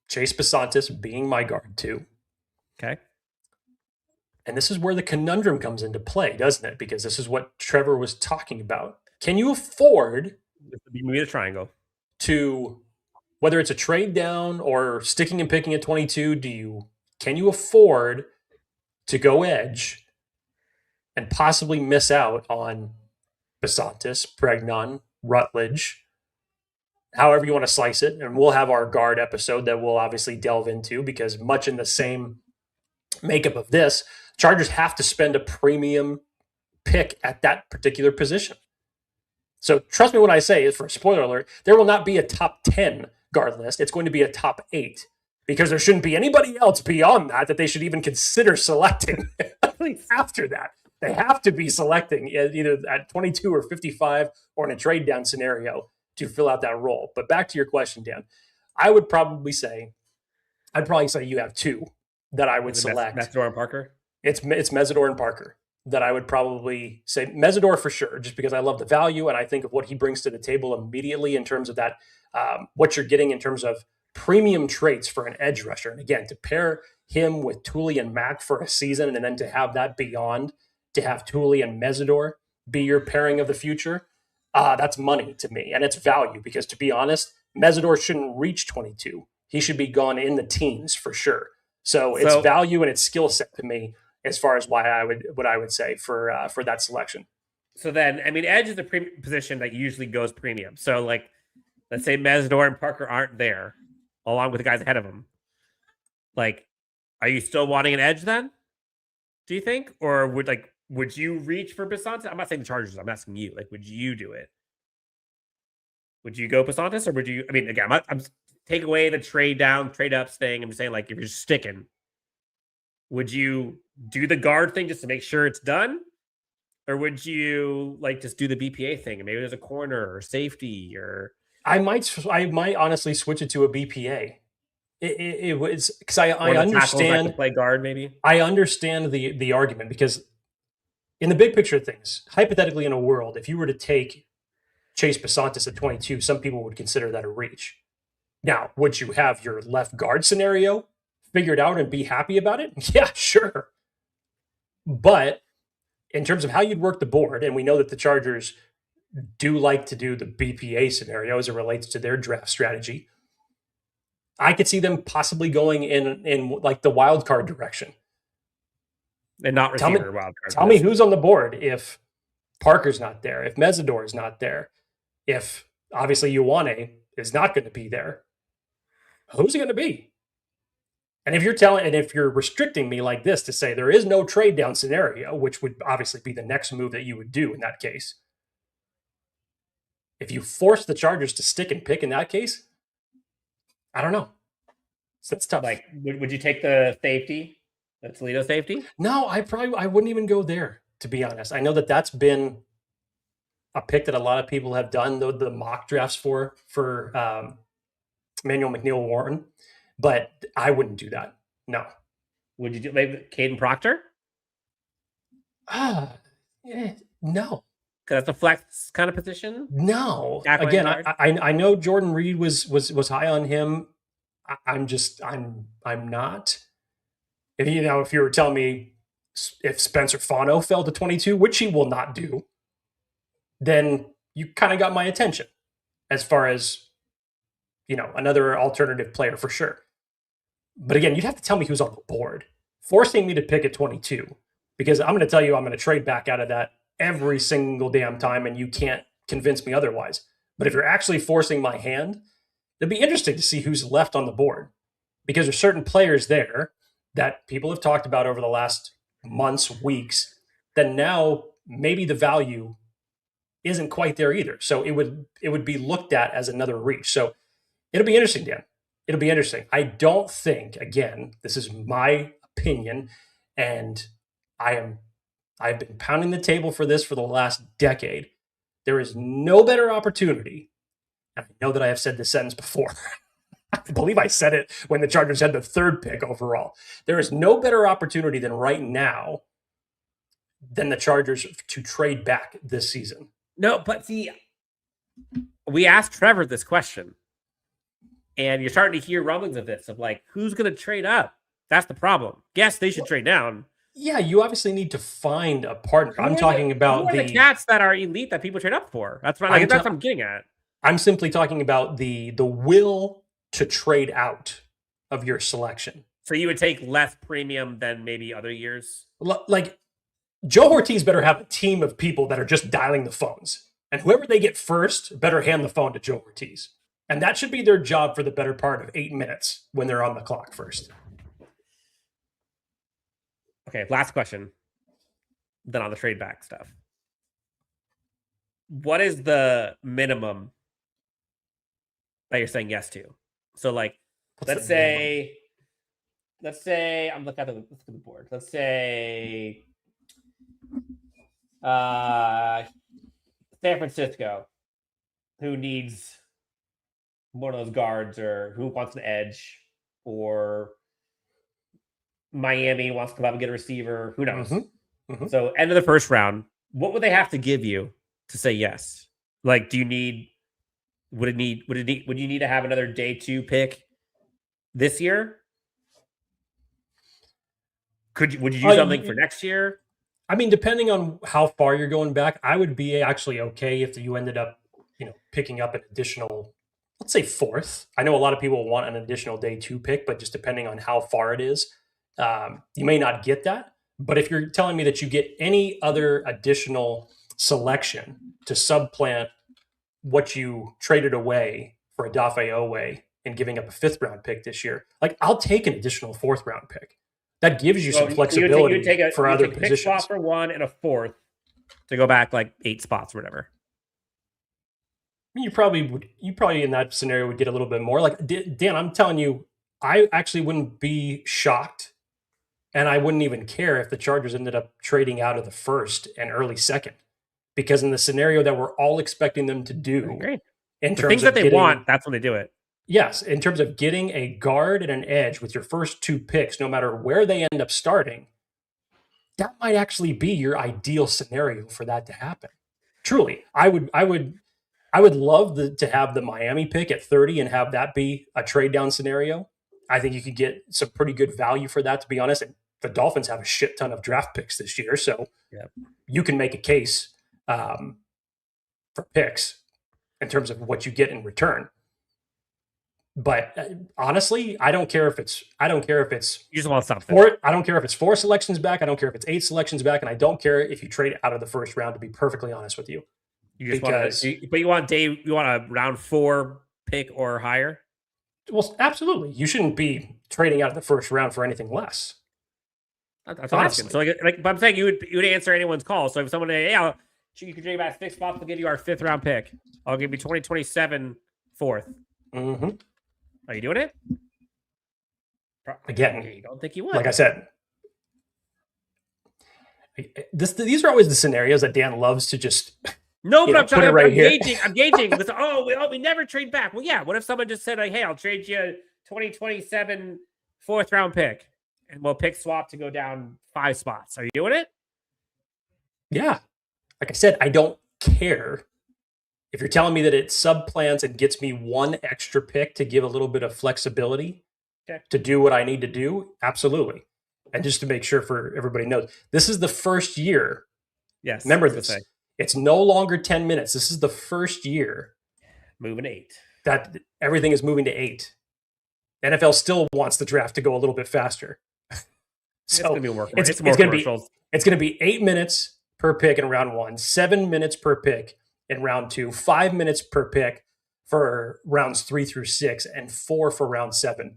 Chase Besantis being my guard 2. Okay. And this is where the conundrum comes into play, doesn't it? Because this is what Trevor was talking about. Can you afford the triangle to, whether it's a trade down or sticking and picking at 22, can you afford to go edge and possibly miss out on Besantis, Pregnon, Rutledge, however you want to slice it? And we'll have our guard episode that we'll obviously delve into, because much in the same makeup of this, Chargers have to spend a premium pick at that particular position. So trust me when I say, for a spoiler alert, there will not be a top 10 guard list. It's going to be a top 8, because there shouldn't be anybody else beyond that they should even consider selecting after that. They have to be selecting either at 22 or 55 or in a trade down scenario to fill out that role. But back to your question, Dan, I'd probably say you have 2 that I would select. Mesidor and Parker? It's Mesidor and Parker that I would probably say. Mesidor for sure, just because I love the value and I think of what he brings to the table immediately in terms of that, what you're getting in terms of premium traits for an edge rusher. And again, to pair him with Tooley and Mack for a season, and then to have that beyond, to have Tooley and Mesidor be your pairing of the future, that's money to me. And it's value, because to be honest, Mesidor shouldn't reach 22. He should be gone in the teens for sure. So it's value and it's skill set to me as far as what I would say for that selection. So then, I mean, edge is a position that usually goes premium. So like, let's say Mesidor and Parker aren't there, along with the guys ahead of them. Like, are you still wanting an edge then? Do you think, or would you reach for Besantis? I'm not saying the Chargers. I'm asking you. Like, would you do it? Would you go Besantis, or would you? I mean, again, I'm take away the trade down, trade ups thing. I'm just saying, like, if you're sticking, would you do the guard thing just to make sure it's done, Or would you like just do the BPA thing? Maybe there's a corner or safety or I might honestly switch it to a BPA. It was because I one of the tackles that understand could play guard, maybe. I understand the argument, because in the big picture of things, hypothetically in a world, if you were to take Chase Besantis at 22, some people would consider that a reach. Now, would you have your left guard scenario figured out and be happy about it? Yeah, sure. But in terms of how you'd work the board, and we know that the Chargers do like to do the BPA scenario as it relates to their draft strategy, I could see them possibly going in like the wild card direction. And not receiver wild card. Tell me who's on the board if Parker's not there, if Mesidor is not there, if obviously Ioane is not going to be there. Who's it going to be? And if you're restricting me like this to say there is no trade down scenario, which would obviously be the next move that you would do in that case. If you force the Chargers to stick and pick in that case, I don't know. So that's tough. Like, would you take the safety, the Toledo safety? No, I wouldn't even go there, to be honest. I know that that's been a pick that a lot of people have done the mock drafts for Manuel McNeill-Warren, but I wouldn't do that. No. Would you do maybe Caden Proctor? No. Because that's a flex kind of position. No. Tackling Again, guard? I know Jordan Reed was high on him. I'm not. If you were telling me if Spencer Fano fell to 22, which he will not do, then you kind of got my attention as far as, another alternative player for sure. But again, you'd have to tell me who's on the board. Forcing me to pick at 22, because I'm going to tell you I'm going to trade back out of that every single damn time, and you can't convince me otherwise. But if you're actually forcing my hand, it'd be interesting to see who's left on the board, because there's certain players there that people have talked about over the last months, weeks, that now maybe the value isn't quite there either. So it would be looked at as another reach. So it'll be interesting, Dan. It'll be interesting. I don't think, again, this is my opinion, and I've been pounding the table for this for the last decade. There is no better opportunity. And I know that I have said this sentence before. I believe I said it when the Chargers had the third pick overall. There is no better opportunity than right now than the Chargers to trade back this season. No, but see, we asked Trevor this question, and you're starting to hear rumblings of this, of like, who's going to trade up? That's the problem. Yes, they should trade down. Yeah, you obviously need to find a partner. I'm talking about the cats that are elite that people trade up for. That's what I'm getting at. I'm simply talking about the will to trade out of your selection. So you would take less premium than maybe other years? Like, Joe Ortiz better have a team of people that are just dialing the phones. And whoever they get first better hand the phone to Joe Ortiz. And that should be their job for the better part of 8 minutes when they're on the clock first. Okay, last question. Then on the trade back stuff. What is the minimum that you're saying yes to? So, like, let's say I'm looking at the board. Let's say San Francisco, who needs one of those guards, or who wants an edge, or Miami wants to come up and get a receiver. Who knows? Mm-hmm. Mm-hmm. So, end of the first round, what would they have to give you to say yes? Like, would you need to have another day 2 pick this year? Would you do something for next year? I mean, depending on how far you're going back, I would be actually okay if you ended up, picking up an additional, let's say 4th. I know a lot of people want an additional day 2 pick, but just depending on how far it is, you may not get that. But if you're telling me that you get any other additional selection to supplant what you traded away for Odafe Oweh and giving up a 5th round pick this year, like, I'll take an additional 4th round pick. That gives you some flexibility for other positions. Pick spot for 1 and a 4th to go back like 8 spots or whatever. I mean, you probably in that scenario would get a little bit more. Like, Dan, I'm telling you, I actually wouldn't be shocked And I wouldn't even care if the Chargers ended up trading out of the first and early second, because in the scenario that we're all expecting them to do, Great. in The terms things of that they want, that's when they do it. Yes, in terms of getting a guard and an edge with your first 2 picks, no matter where they end up starting, that might actually be your ideal scenario for that to happen. Truly, I would love to have the Miami pick at 30 and have that be a trade down scenario. I think you could get some pretty good value for that, to be honest. And the Dolphins have a shit ton of draft picks this year, so you can make a case for picks in terms of what you get in return. But honestly, I don't care if it's You just want something. I don't care if it's 4 selections back. I don't care if it's 8 selections back, and I don't care if you trade out of the first round. To be perfectly honest with you, You just want a round 4 pick or higher. well, absolutely, you shouldn't be trading out of the first round for anything less. That's awesome. So, but I'm saying you would answer anyone's call. So if someone, hey, you can trade back 6 spots, we'll give you our 5th round pick. I'll give you 2027 4th. Mm-hmm. Are you doing it? Again, you don't think you would? Like I said, these are always the scenarios that Dan loves to just. No, but I'm trying. Right I'm gauging. Listen, we never trade back. Well, yeah. What if someone just said, like, "Hey, I'll trade you 2027 4th round pick, and we'll pick swap to go down 5 spots." Are you doing it? Yeah, like I said, I don't care. If you're telling me that it subplants and gets me 1 extra pick to give a little bit of flexibility to do what I need to do, absolutely. And just to make sure for everybody knows, this is the first year. Yes. Remember this. It's no longer 10 minutes. This is the first year. Moving 8. That everything is moving to 8. NFL still wants the draft to go a little bit faster. So it's going to be more. It's going to be 8 minutes per pick in round 1, 7 minutes per pick in round 2, 5 minutes per pick for rounds 3 through 6, and 4 for round 7.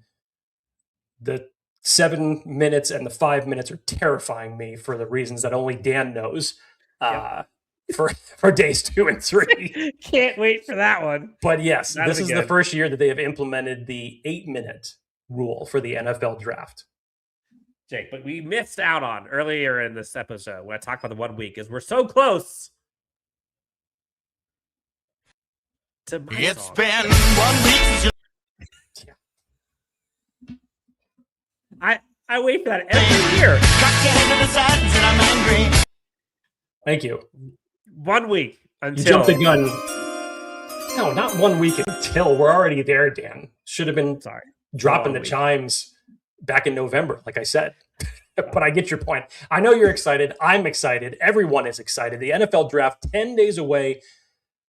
The 7 minutes and the 5 minutes are terrifying me for the reasons that only Dan knows. For days 2 and 3. Can't wait for that one. But yes, this is the first year that they have implemented the 8-minute rule for the NFL draft. Jake, but we missed out on earlier in this episode when I talked about the 1 week is we're so close. It's been 1 week. I wait for that every year. Got your head to the sides and I'm angry. Thank you. 1 week until you jumped the gun. No, not 1 week until. We're already there, Dan. Should have been dropping the chimes back in November, like I said. But I get your point. I know you're excited. I'm excited. Everyone is excited. The NFL draft 10 days away.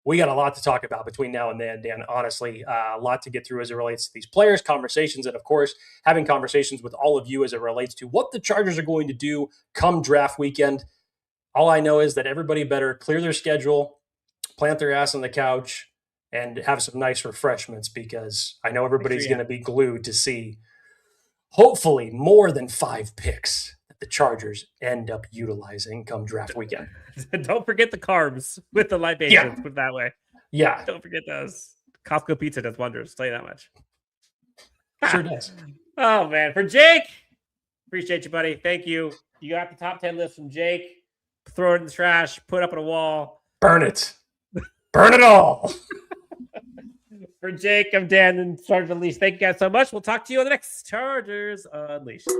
We got a lot to talk about between now and then, Dan. Honestly, a lot to get through as it relates to these players, conversations, and of course, having conversations with all of you as it relates to what the Chargers are going to do come draft weekend. All I know is that everybody better clear their schedule, plant their ass on the couch, and have some nice refreshments, because I know everybody's going to be glued to see, hopefully, more than 5 picks that the Chargers end up utilizing come draft weekend. Don't forget the carbs with the libations. Put it that way. Yeah. Don't forget those. Costco pizza does wonders. I'll tell you that much. Sure does. Oh, man. For Jake, appreciate you, buddy. Thank you. You got the top 10 list from Jake. Throw it in the trash. Put it up on a wall. Burn it. Burn it all. For Jake, I'm Dan and Chargers Unleashed. Thank you guys so much. We'll talk to you on the next Chargers Unleashed.